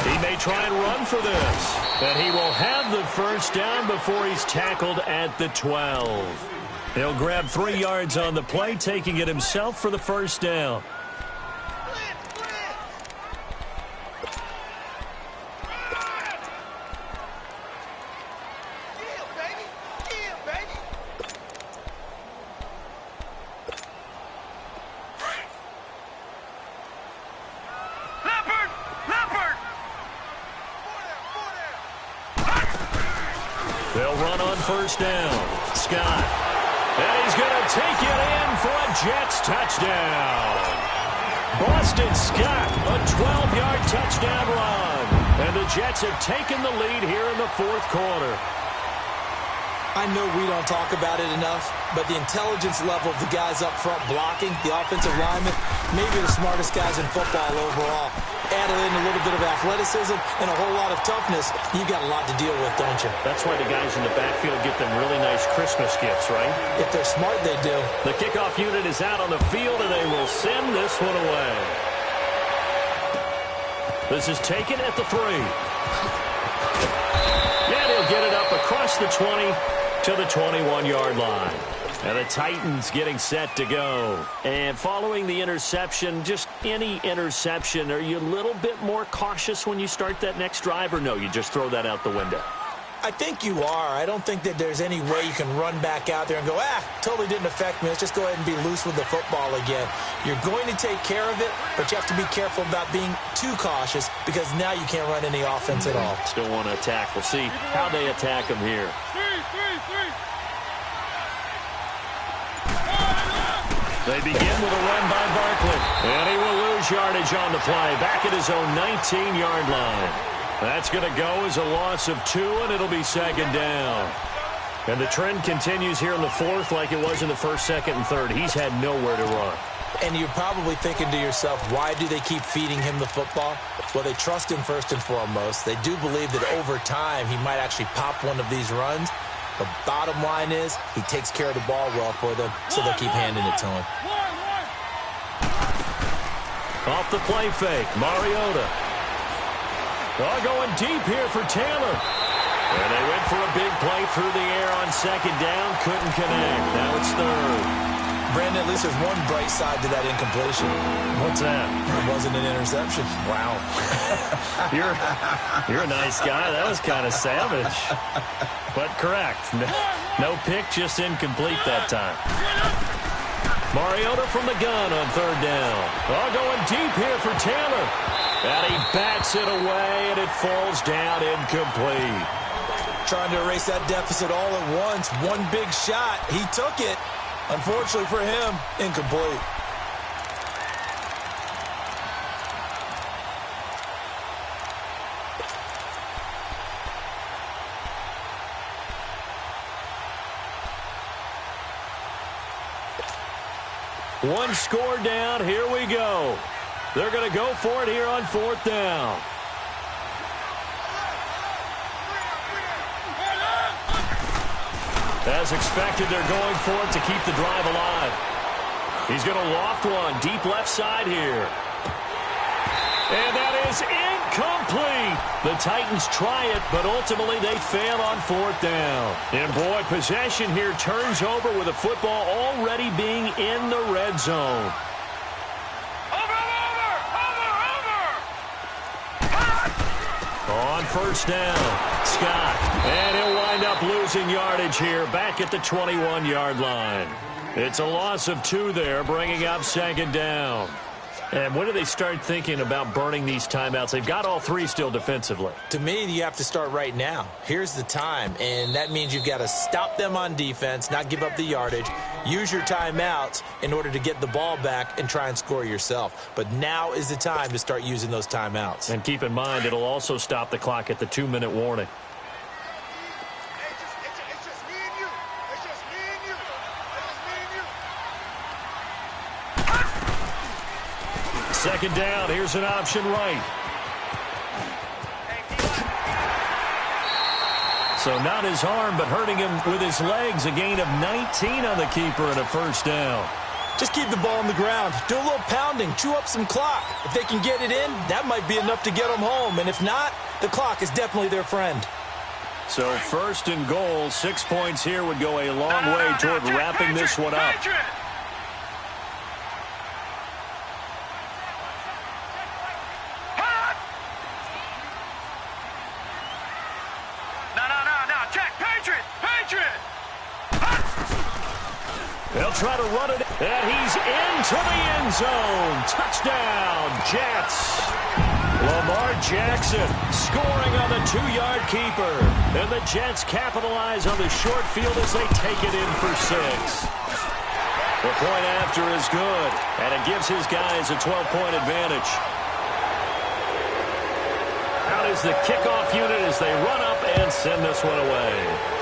S5: He may try and run for this. And he will have the first down before he's tackled at the 12. He'll grab 3 yards on the play, taking it himself for the first down. They'll run on first down. Scott. And he's going to take it in for a Jets touchdown. Boston Scott, a 12-yard touchdown run. And the Jets have taken the lead here in the 4th quarter.
S7: I know we don't talk about it enough, but the intelligence level of the guys up front blocking, the offensive linemen, maybe the smartest guys in football overall. Added in a little bit of athleticism and a whole lot of toughness, you've got a lot to deal with, don't you?
S5: That's why the guys in the backfield get them really nice Christmas gifts, right?
S7: If they're smart, they do.
S5: The kickoff unit is out on the field, and they will send this one away. This is taken at the 3. And he'll get it up across the 20 to the 21-yard line. And the Titans getting set to go. And following the interception, just any interception, are you a little bit more cautious when you start that next drive, or no, you just throw that out the window?
S7: I think you are. I don't think that there's any way you can run back out there and go, totally didn't affect me. Let's just go ahead and be loose with the football again. You're going to take care of it, but you have to be careful about being too cautious because now you can't run any offense at all.
S5: Still want to attack. We'll see how they attack him here. They begin with a run by Barkley. And he will lose yardage on the play. Back at his own 19-yard line. That's going to go as a loss of 2, and it'll be 2nd down. And the trend continues here in the 4th like it was in the 1st, 2nd, and 3rd. He's had nowhere to run.
S7: And you're probably thinking to yourself, why do they keep feeding him the football? Well, they trust him first and foremost. They do believe that over time he might actually pop one of these runs. The bottom line is he takes care of the ball well for them, so they'll keep handing it to him.
S5: Off the play fake, Mariota. Going deep here for Taylor. And they went for a big play through the air on 2nd down. Couldn't connect. Now it's 3rd.
S7: Brandon, at least there's one bright side to that incompletion.
S5: What's that?
S7: It wasn't an interception.
S5: Wow. You're a nice guy. That was kind of savage. But correct. No pick, just incomplete that time. Mariota from the gun on 3rd down. Going deep here for Taylor. And he bats it away, and it falls down incomplete.
S7: Trying to erase that deficit all at once. One big shot. He took it. Unfortunately for him, incomplete.
S5: One score down. Here we go. They're going to go for it here on 4th down. As expected, they're going for it to keep the drive alive. He's going to loft one deep left side here. And that is incomplete. The Titans try it, but ultimately they fail on 4th down. And boy, possession here turns over with the football already being in the red zone. On 1st down, Scott. And he'll wind up losing yardage here back at the 21-yard line. It's a loss of 2 there, bringing up 2nd down. And when do they start thinking about burning these timeouts? They've got all 3 still defensively.
S7: To me, you have to start right now. Here's the time, and that means you've got to stop them on defense, not give up the yardage, use your timeouts in order to get the ball back and try and score yourself. But now is the time to start using those timeouts.
S5: And keep in mind, it'll also stop the clock at the 2-minute warning. Second down, here's an option right. So not his arm, but hurting him with his legs. A gain of 19 on the keeper and a first down.
S7: Just keep the ball on the ground. Do a little pounding. Chew up some clock. If they can get it in, that might be enough to get them home. And if not, the clock is definitely their friend.
S5: So first and goal, 6 points here would go a long way toward wrapping this one up. They'll try to run it, and he's into the end zone. Touchdown, Jets. Lamar Jackson scoring on the 2-yard keeper. And the Jets capitalize on the short field as they take it in for 6. The point after is good, and it gives his guys a 12-point advantage. Out is the kickoff unit as they run up and send this one away.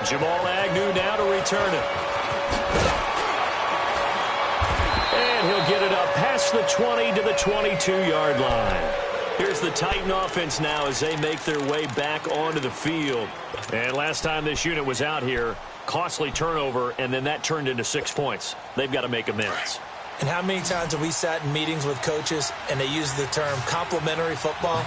S5: Jamal Agnew now to return it. And he'll get it up past the 20 to the 22-yard line. Here's the Titan offense now as they make their way back onto the field. And last time this unit was out here, costly turnover, and then that turned into 6 points. They've got to make amends.
S7: And how many times have we sat in meetings with coaches and they use the term complementary football?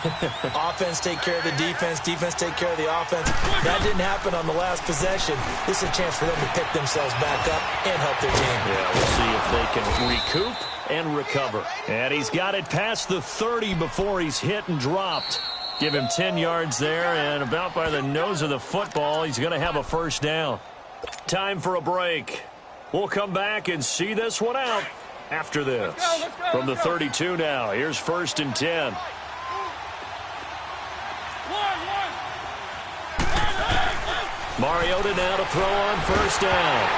S7: Offense take care of the defense, defense take care of the offense. That didn't happen on the last possession. This is a chance for them to pick themselves back up and help their team.
S5: Yeah, we'll see if they can recoup and recover. And he's got it past the 30 before he's hit and dropped. Give him 10 yards there, and about by the nose of the football, he's going to have a first down. Time for a break. We'll come back and see this one out after this. From the 32 now, here's 1st and 10. Mariota now to throw on 1st down.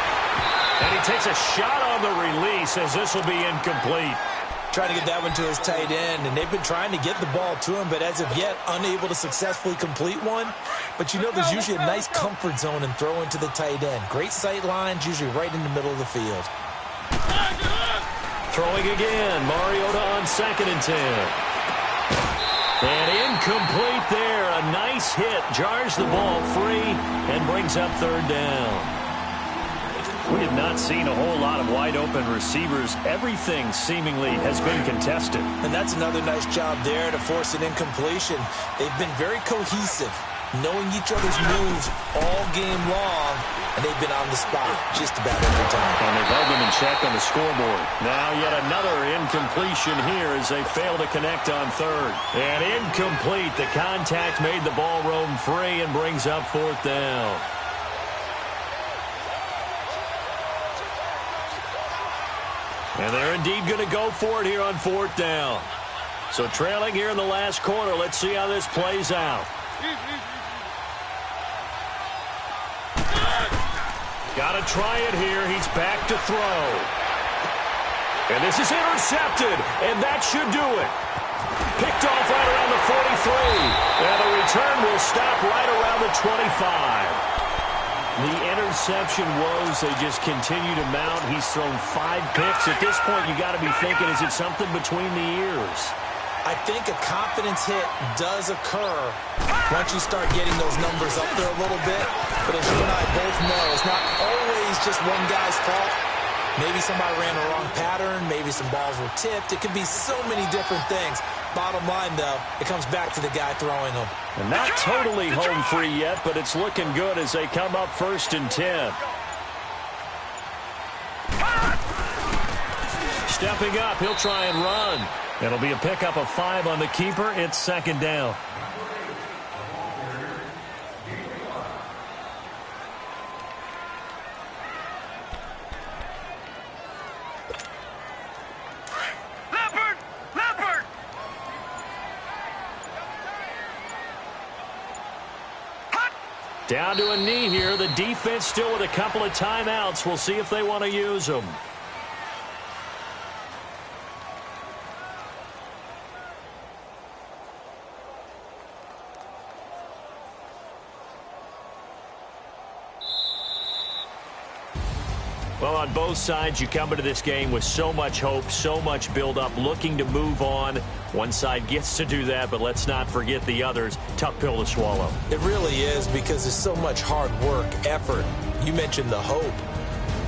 S5: And he takes a shot on the release as this will be incomplete.
S7: Trying to get that one to his tight end, and they've been trying to get the ball to him, but as of yet, unable to successfully complete one. But you know there's usually a nice comfort zone in throwing to the tight end. Great sight lines, usually right in the middle of the field.
S5: Throwing again, Mariota on 2nd and 10. And incomplete there. A nice hit, jars the ball free, and brings up 3rd down. We have not seen a whole lot of wide-open receivers. Everything seemingly has been contested.
S7: And that's another nice job there to force an incompletion. They've been very cohesive, knowing each other's moves all game long, and they've been on the spot just about every time.
S5: And they've held them in check on the scoreboard. Now yet another incompletion here as they fail to connect on 3rd. And incomplete. The contact made the ball roam free and brings up 4th down. And they're indeed going to go for it here on 4th down. So trailing here in the last quarter. Let's see how this plays out. Got to try it here. He's back to throw. And this is intercepted. And that should do it. Picked off right around the 43. And the return will stop right around the 25. The interception woes, they just continue to mount. He's thrown 5 picks. At this point, you got to be thinking, is it something between the ears?
S7: I think a confidence hit does occur once you start getting those numbers up there a little bit. But as you and I both know, it's not always just one guy's fault. Maybe somebody ran the wrong pattern. Maybe some balls were tipped. It could be so many different things. Bottom line, though, it comes back to the guy throwing them.
S5: And not totally home free yet, but it's looking good as they come up 1st and 10. Stepping up, he'll try and run. It'll be a pickup of 5 on the keeper. It's 2nd down. Down to a knee here. The defense still with a couple of timeouts. We'll see if they want to use them. Well, on both sides, you come into this game with so much hope, so much build-up, looking to move on. One side gets to do that, but let's not forget the others. Tough pill to swallow.
S7: It really is, because there's so much hard work, effort. You mentioned the hope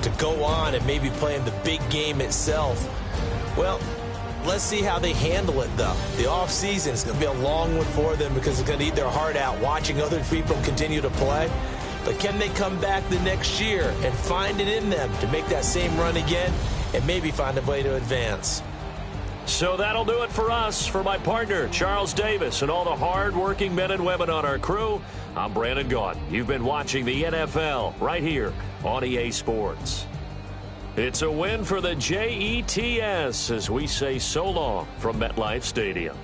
S7: to go on and maybe play in the big game itself. Well, let's see how they handle it, though. The offseason is going to be a long one for them because it's going to eat their heart out watching other people continue to play. But can they come back the next year and find it in them to make that same run again and maybe find a way to advance?
S5: So that'll do it for us. For my partner, Charles Davis, and all the hard-working men and women on our crew, I'm Brandon Gaudin. You've been watching the NFL right here on EA Sports. It's a win for the Jets as we say so long from MetLife Stadium.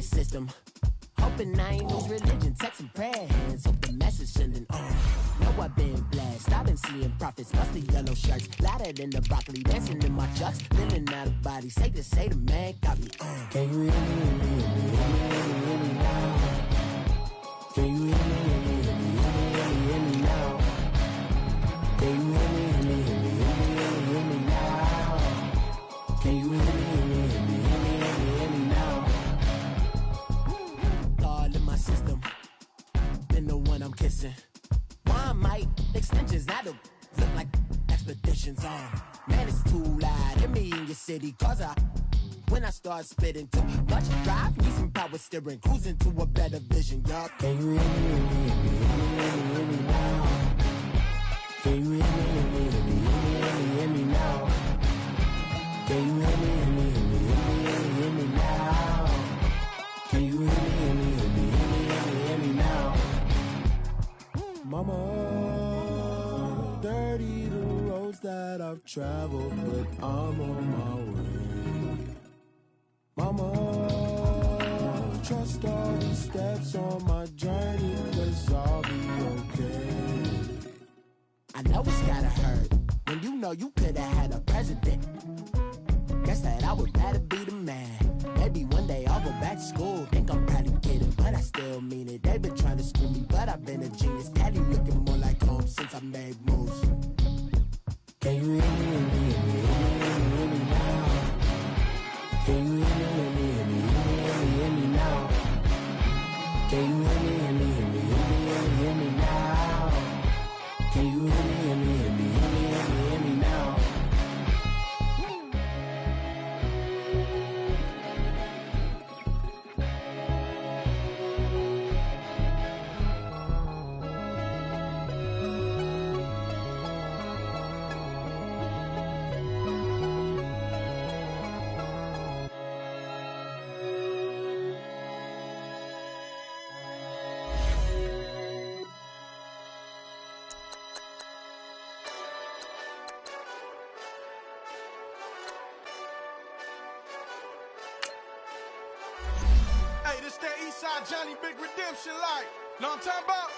S4: system. Hoping I ain't lose religion, texting prayer hands, hope the message sending on. Know I've been blessed, I've been seeing prophets, musty yellow shirts, louder than the broccoli, dancing in my chucks, living out of body, say the man got me on. Can you hear me now? Can you hear me now? Can you hear me now? Can you hear me now? God in my system, been the one I'm kissing. Why might extensions that'll look like expeditions on? Man, it's too loud. Hit me in your city, cause when I start spitting too much drive, need some power steering, cruising to a better vision, y'all. Can you hear me now? Can you hear me, hear me, hear me, hear me, hear me now? Can you hear me, hear me, hear me, hear me, hear me now? Can you hear me, hear me, hear me, hear me, hear me, hear me now? Mama, dirty the roads that I've traveled, but I'm on my way. Mama, trust all the steps on my journey, 'cause I'll be okay. I know it's gotta hurt when you know you could've had a president. Guess that I would rather be the man. Maybe one day I'll go back to school. Think I'm probably kidding, but I still mean it. They've been trying to screw me, but I've been a genius. Daddy looking more like home since I made moves. Can you hear me, hear me, hear me, hear me, hear me now? Can you hear me, hear me, hear me, hear me, hear me, hear me now? Can you hear me, hear me, hear me, hear me, hear me, hear me now? Can you hear me, hear me, hear me, hear me, hear me, hear me now?
S3: Hey, this that Eastside Johnny Big Redemption like. Know what I'm talking about?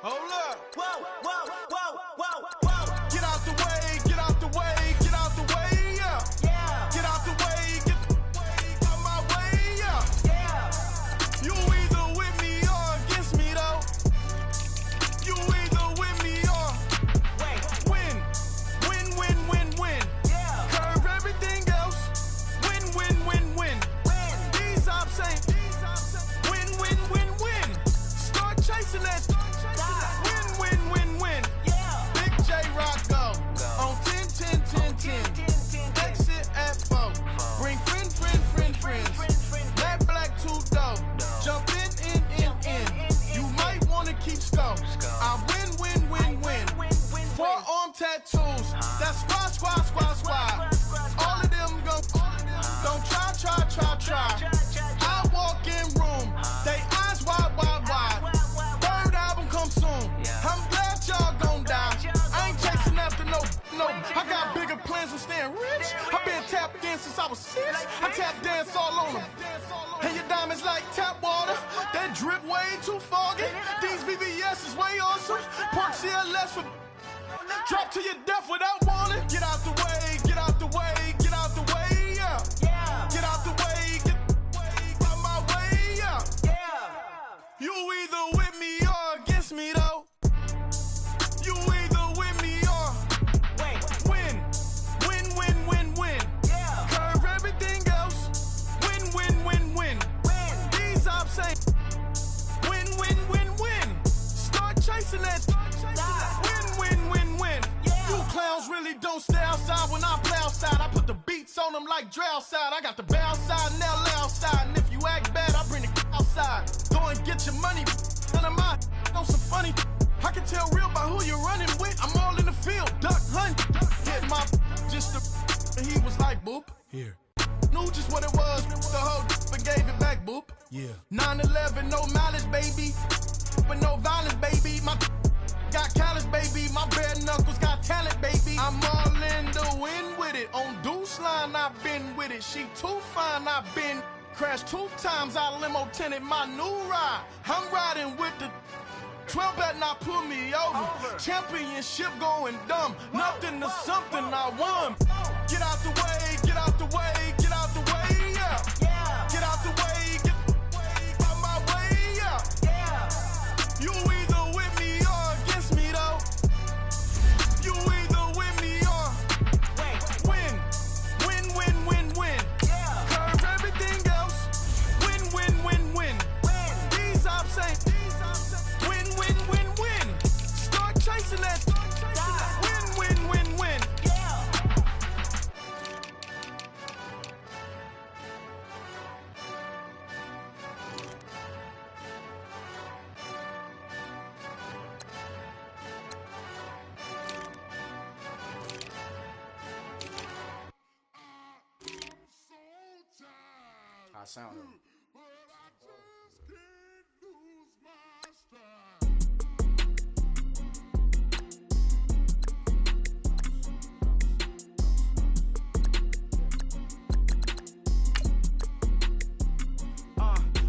S3: Hold up.
S4: Whoa, whoa, whoa, whoa, whoa.
S3: Get out the way, get out the way, get out the way, yeah.
S4: Yeah,
S3: Get out the way, get out my way, yeah.
S4: yeah.
S3: You either with me or against me though. You either with me or win. Win, win, win, win.
S4: Yeah.
S3: Curve everything else. Win, win, win, win. These I'm saying. Win, win, win, win. Start chasing that. Win, win, win, win.
S4: Yeah.
S3: Big J Rock go. On 10, 10, 10, 10. Exit at 4. Bring friends. Black, two dough. Jump in. You might wanna keep score. I win. Forearm tattoos. That's squad. All of them go. Don't try. I walk in room. They eyes wide. Third album come soon. I'm glad y'all gon' die. I ain't chasing after no. I got bigger plans than staying rich. I been tapped in since I was 6. I tap dance all on them. And your diamonds like tap water. That drip way too foggy. These VVS is way awesome. Park CLS for drop to your death without warning. Get out the way, get out the way, get out the way, yeah.
S4: Yeah,
S3: Get out the way, get out my way, yeah.
S4: yeah.
S3: You either with me or against me though. You either with me or win. Win.
S4: Yeah.
S3: Curve everything else. Win. These I'm saying. Win. Start chasing that. Win.
S4: Yeah.
S3: You clowns really don't stay outside when I play outside. I put the beats on them like Dre outside. I got the bow side and LA outside. And if you act bad, I bring the outside. Go and get your money. None of my on some funny. I can tell real by who you're running with. I'm all in the field. Duck hunt. Hit my just the. And he was like, boop.
S1: Here.
S3: Knew just what it was. The whole but gave it back, boop.
S1: Yeah.
S3: 9/11, no malice, baby. But no violence, baby. My got callous, baby. My bare knuckles got talent, baby. I'm all in the wind with it. On Deuce Line, I've been with it. She too fine, I've been crashed 2 times. I limo tinted my new ride. I'm riding with the 12 better not pull me over. Championship going dumb. Nothing to something I won. Get out the way, get out the way, get out the way, yeah.
S4: Yeah.
S3: Get out the way, get out my way, yeah.
S4: Yeah.
S3: You either with me or against me though. You either with me or win.
S4: Yeah.
S3: Curve everything else. Win. These I'm saying. Win. Start chasing that. Win.
S8: I sound them.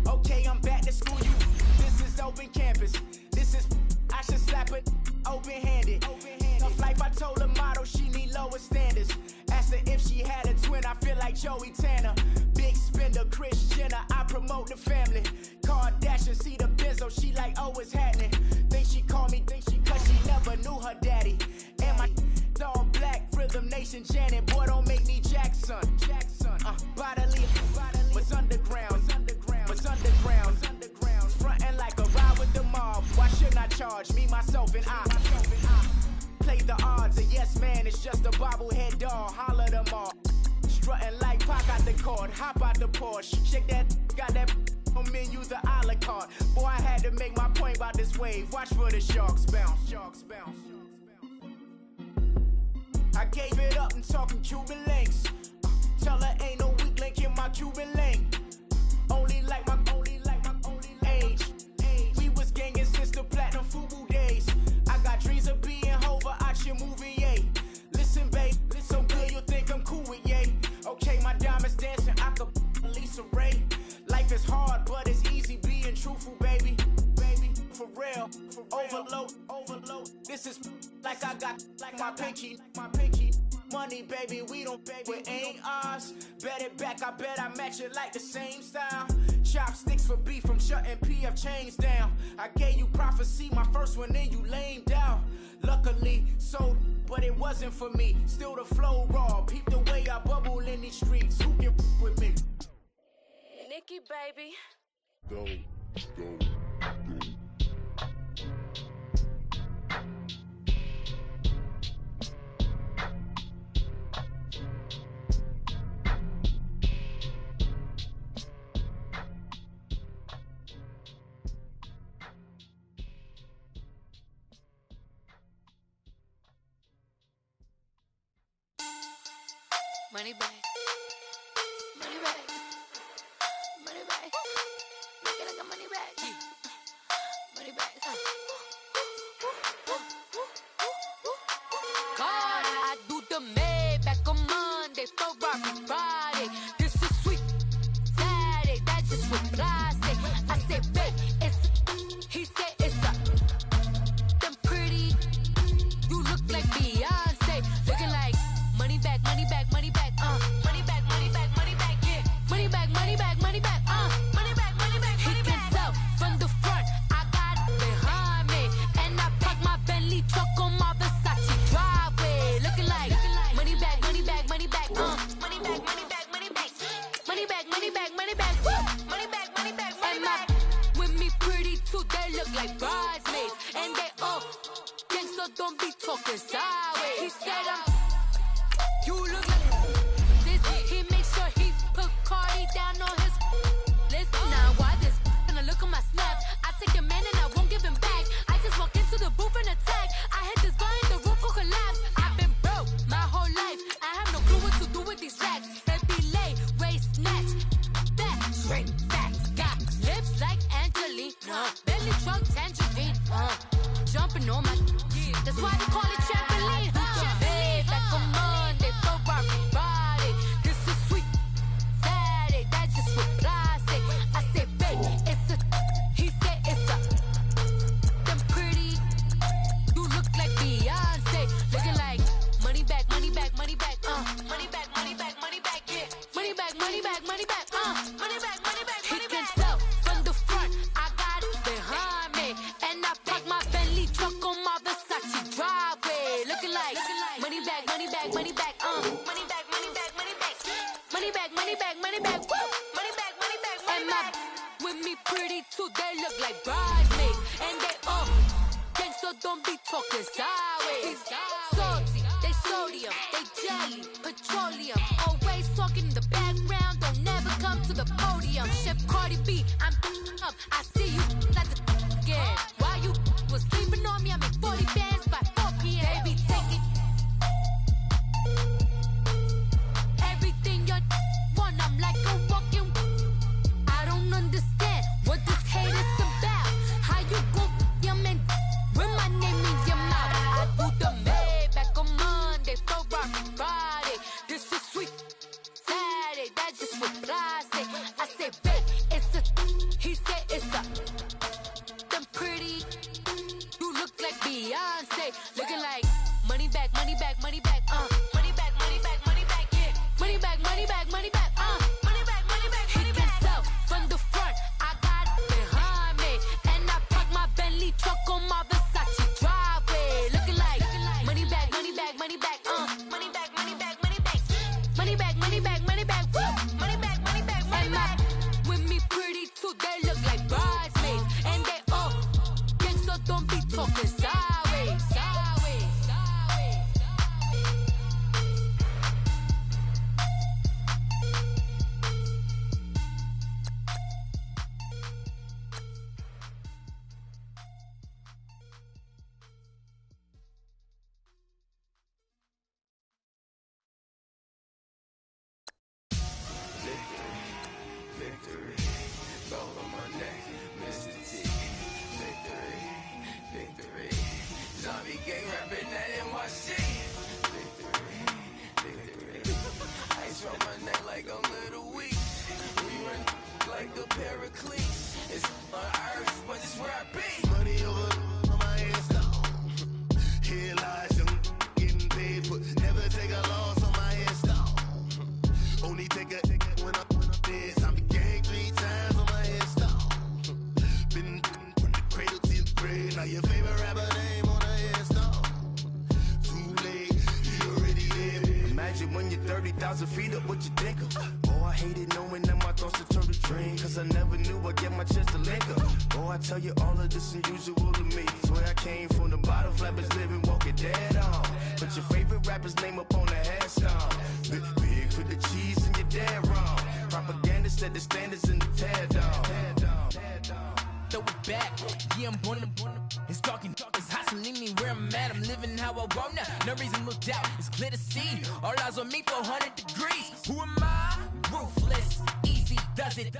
S9: Okay, I'm back to school. This is open campus. This is I should slap it open-handed. Tough life, I told the model she need lower standards. Asked her if she had a twin, I feel like Joey Tanner. Big spender, Kris Jenner, I promote the family. Kardashian, see the Benzo, she like, oh, it's happening. Think she called me, cause she never knew her daddy. And my all black, Rhythm Nation Janet, boy, don't make me Jackson. Bodily, was underground. Frontin' like a ride with the mob. Why shouldn't I charge me, myself, and I? Play the odds, a yes man, it's just a bobblehead doll. Holler them all. Strutting like Pac out the court, hop out the Porsche. Shake that, got that on menu, the a la carte. Boy, I had to make my point about this wave. Watch for the sharks bounce. I gave it up and talking Cuban links. Tell her ain't no weak link in my Cuban link. Only like my age. We was gangin' since the platinum FUBU days. I got dreams of being Hova out your movie, yay. Listen, babe, so good you'll think I'm cool with yay. Okay, my diamonds dancing, I could Lisa Ray. Life is hard, but it's easy being truthful, baby. For real, overload. This is like I got like my pinky. Money, baby, we don't pay, it ain't ours. Bet it back, I bet I match it like the same style. Chopsticks for beef from shutting PF chains down. I gave you prophecy, my first one, then you lamed out. Luckily, sold, but it wasn't for me. Still the flow raw, peep the way I bubble in these streets. Who can with me?
S10: Nikki, baby.
S1: Go.
S10: Money back. Money back. Money back. Make it like a money back. Money back. God, I do the Maybach on Monday, Ferrari Friday. This is sweet Saturday, that's just what classic. I say, babe, it's, he said it's a, them pretty, you look like Beyonce, looking like money back, money back, money back, money back, money back, money back, yeah, money back, money back, money back, money back, money back, money back. He can tell from the front, I got it behind me, and I park my Bentley truck on my Versace driveway, looking like money back, money back, money back, money back, money back, money back, money back, money back, money back, money back, money back, money back. With me pretty too, they look like bridesmaids, and they all gang, so don't be talking sideways. He said you look like this. He makes sure he put Cardi down on his list. Now why this? Gonna look at my snap. I take your man and I won't give him back. I just walk into the booth and attack. I hit this guy in the roof will collapse. I've been broke my whole life. I have no clue what to do with these racks. Baby lay, waist snatch, back, straight facts. Got lips like Angelina, belly truck tangerine. Jumping on my, that's why they call it trampoline. Back on Monday, Ferrari Friday. This is sweet Saturday, that's just what plastic. I say, babe, it's a, he said it's a, them pretty, you look like Beyonce, looking like money back, money back, money back, money back, money back, money back, yeah, money back, money back, money back, money back, money back, money back. He can tell from the front, I got it behind me, and I park my Bentley truck on my Versace driveway, looking like money back, money back, money back, money back, money back, money back, money back, money back, money back, money back, money back, money back. With me pretty too, they look like bridesmaids, and they all gang, so don't be talking sideways. Salty, they sodium, they jelly, petroleum, always talking in the background, don't never come to the podium. Chef Cardi B, I'm up, I see you like the again. Why you was sleeping on me? I make 40 bands by 4 p.m. Baby, take it. Everything you want, I'm like a walking Monday for rockin' Friday. This is sweet Saturday, that's just what Fly say. I say, babe, it's a, he said it's a, them pretty, you look like Beyonce, looking like money back, money back, money back, money back, money back, money back, yeah, money back, money back, money back, money back, money back, money back. He can tell from the front, I got it behind me, and I park my Bentley truck on my Versace driveway, looking like money back, money back, money back, money back, money back, money back, money back, money back, money back, woo, money back, money back, money back. With me pretty too, they look like bridesmaids, and they all gang, so don't be talking sideways, sideways, sideways.
S2: Victory, gold on my neck, Mr. T. Victory, victory, zombie gang rapping that NYC. Victory, victory, ice on my neck like I'm Little Weak. We run like a Pericles. It's on earth, but it's where I be.
S3: Money over on my head stone. Here lies young getting paid, but never take a loss on my head stone. Only take a when I'm dead. I'm gang 3 times on my head stone. Been from the cradle to the grave. Now your favorite rapper name on the headstone. Too late, you already there.
S2: Imagine when you're 30,000 feet up, what you think of? Oh, I hated knowing that my thoughts would turn to dream, cause I never knew I'd get my chance to link up. Oh, I tell you all of this unusual to me. Swear I came from the bottom, flappers living, walking dead on. Put your favorite rapper's name up on the headstone. Big for the cheese and you're dead wrong. Propaganda set the standards in the tear down.
S9: Throw it back, yeah, I'm born to. It's talking, it's hustling me where I'm at. I'm living how I want now. No reason to doubt, it's clear to see. All eyes on me for 100 degrees. Who am I? Ruthless, easy does it.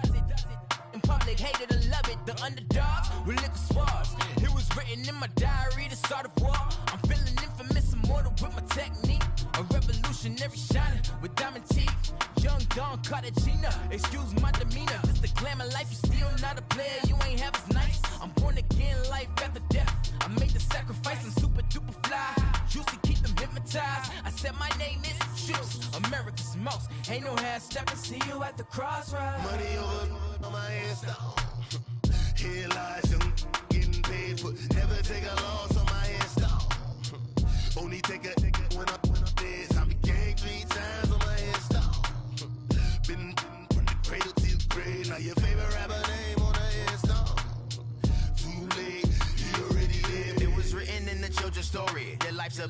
S9: In public, hated or love it. The underdogs with liquor swabs. It was written in my diary to start a war. I'm feeling infamous, immortal with my technique. A revolutionary shining with diamond teeth. Young Don Cartagena, excuse my demeanor. Just a glamour life, you still not a player. You ain't half as nice. I'm born again, life after death. I made the sacrifice and super duper fly. Used to keep them hypnotized. I said my name is Juice, America's most. Ain't no half stepping, see you at the crossroads.
S3: Money over on my head stone. Here lies young getting paid, but never take a loss on my head stone. Only take a when I'm dead. I'm gang 3 times on my head stone. Been from the cradle to the grave. Now your favorite rapper name on the headstone. Too late, you already there.
S2: It was written in the children's story. Their life's a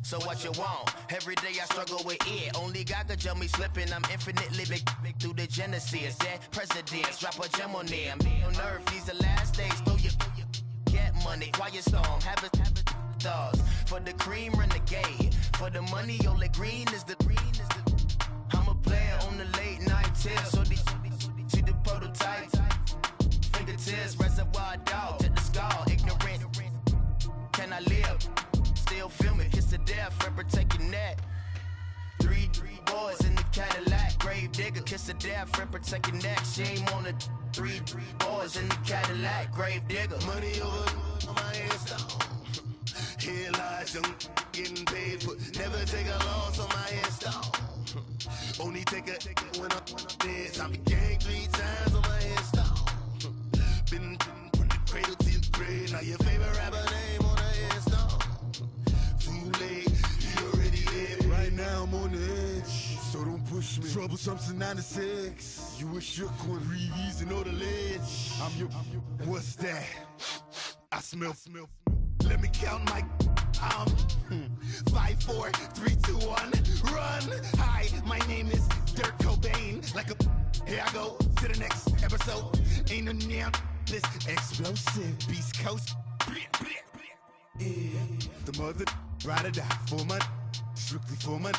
S2: so what you want? Every day I struggle with it. Only God could tell me slipping. I'm infinitely big through the genesis. That presidents drop a gem on them. On earth, these the last days. Throw your get money. Quiet storm. Have a thoughts. For the cream, renegade. For the money, Ole Green is the I'm a player on the late night tip. So these see the prototype. Fingertips, reservoir dog to the skull. Ignorant. Can I live? Still film it. Kiss to death. Forever take your neck. 3 boys in the Cadillac. Grave digger. Kiss to death. Forever take your neck. Shame on the 3 boys in the Cadillac. Grave digger.
S3: Money over on my headstone. Here lies young getting paid, but never take a loss on my headstone. Only take a when I'm dead. I'm gang 3 times on my headstone. Been from the cradle to the grave. Now your favorite rapper name on the headstone. Too late, you already there. Right now I'm on the edge, so don't push me. Troublesome to 9 to 6. You a shook one, breathe easy, know the ledge. I'm your, what's that? I smell. Let me count my 5, 4, 3, 2, 1, run. Hi, my name is Dirk Cobain. Like a here I go to the next episode. Ain't no damn this explosive Beast Coast. Yeah. The mother ride or die for my strictly for my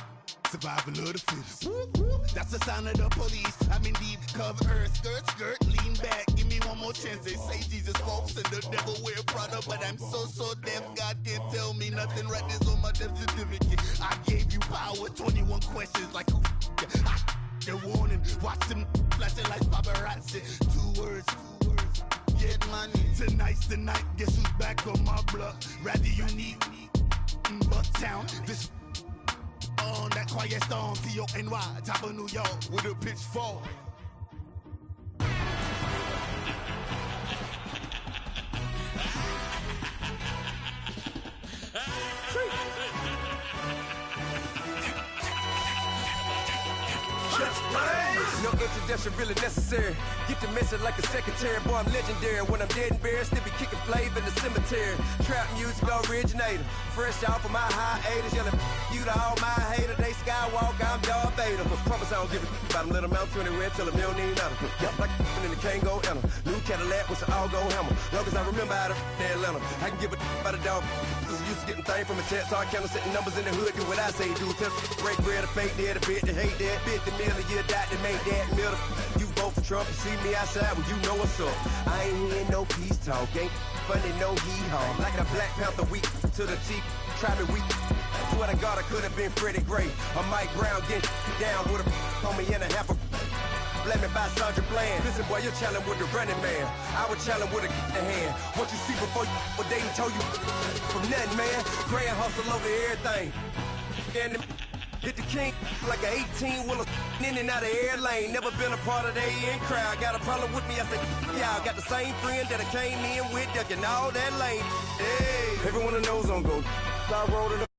S3: survival of the fittest. That's the sound of the police. I'm in deep cover earth, skirt, lean back. Give me one more chance. They say Jesus walks and the devil wear Prada, but I'm so deaf. God can't tell me nothing. Right this on my death certificate. I gave you power. 21 questions like who? The warning. Watch them flashing like paparazzi. Two words. Get money. Tonight's the night. Guess who's back on my block? Rather unique. Bucktown. This on that quiet storm. T-O-N-Y. Top of New York with a pitchfork.
S8: No introduction really necessary. Get the message like a secretary. Boy, I'm legendary. When I'm dead and buried, still be kicking flavor in the cemetery. Trap music originator. Fresh off of my hiatus. Yelling you to all my haters. They skywalk, I'm Darth Vader. Promise I don't give a about them. Let them out anywhere till a $1 million. Yup, like in the Kango enter. New Cadillac with an all-go hammer. Long as I remember how to Atlanta. I can give a about a dog. Used to getting things from a text. So I count setting numbers in the hood. Do what I say do. Tell break bread, a fake dead, a bit, to hate that. 50 million, you die to make that middle. You vote for Trump, you see me outside when you know what's up. I ain't hearing no peace talk, ain't funny, no hee-haw. Like a Black Panther weak to the teeth, try me weak. Swear to God I could have been Freddie Gray or Mike Brown getting down with a on me and a half a blame me by Sandra Bland. Listen boy, you're challenging with the running man. I was challenging with a hand. What you see before you what they told you from nothing, man. Pray and hustle over everything. And hit the king like an 18-wheeler in and out of air lane. Never been a part of the in crowd. Got a problem with me, I said, yeah, I got the same friend that I came in with, ducking all that lane. Hey, everyone that knows on go. I rolled in the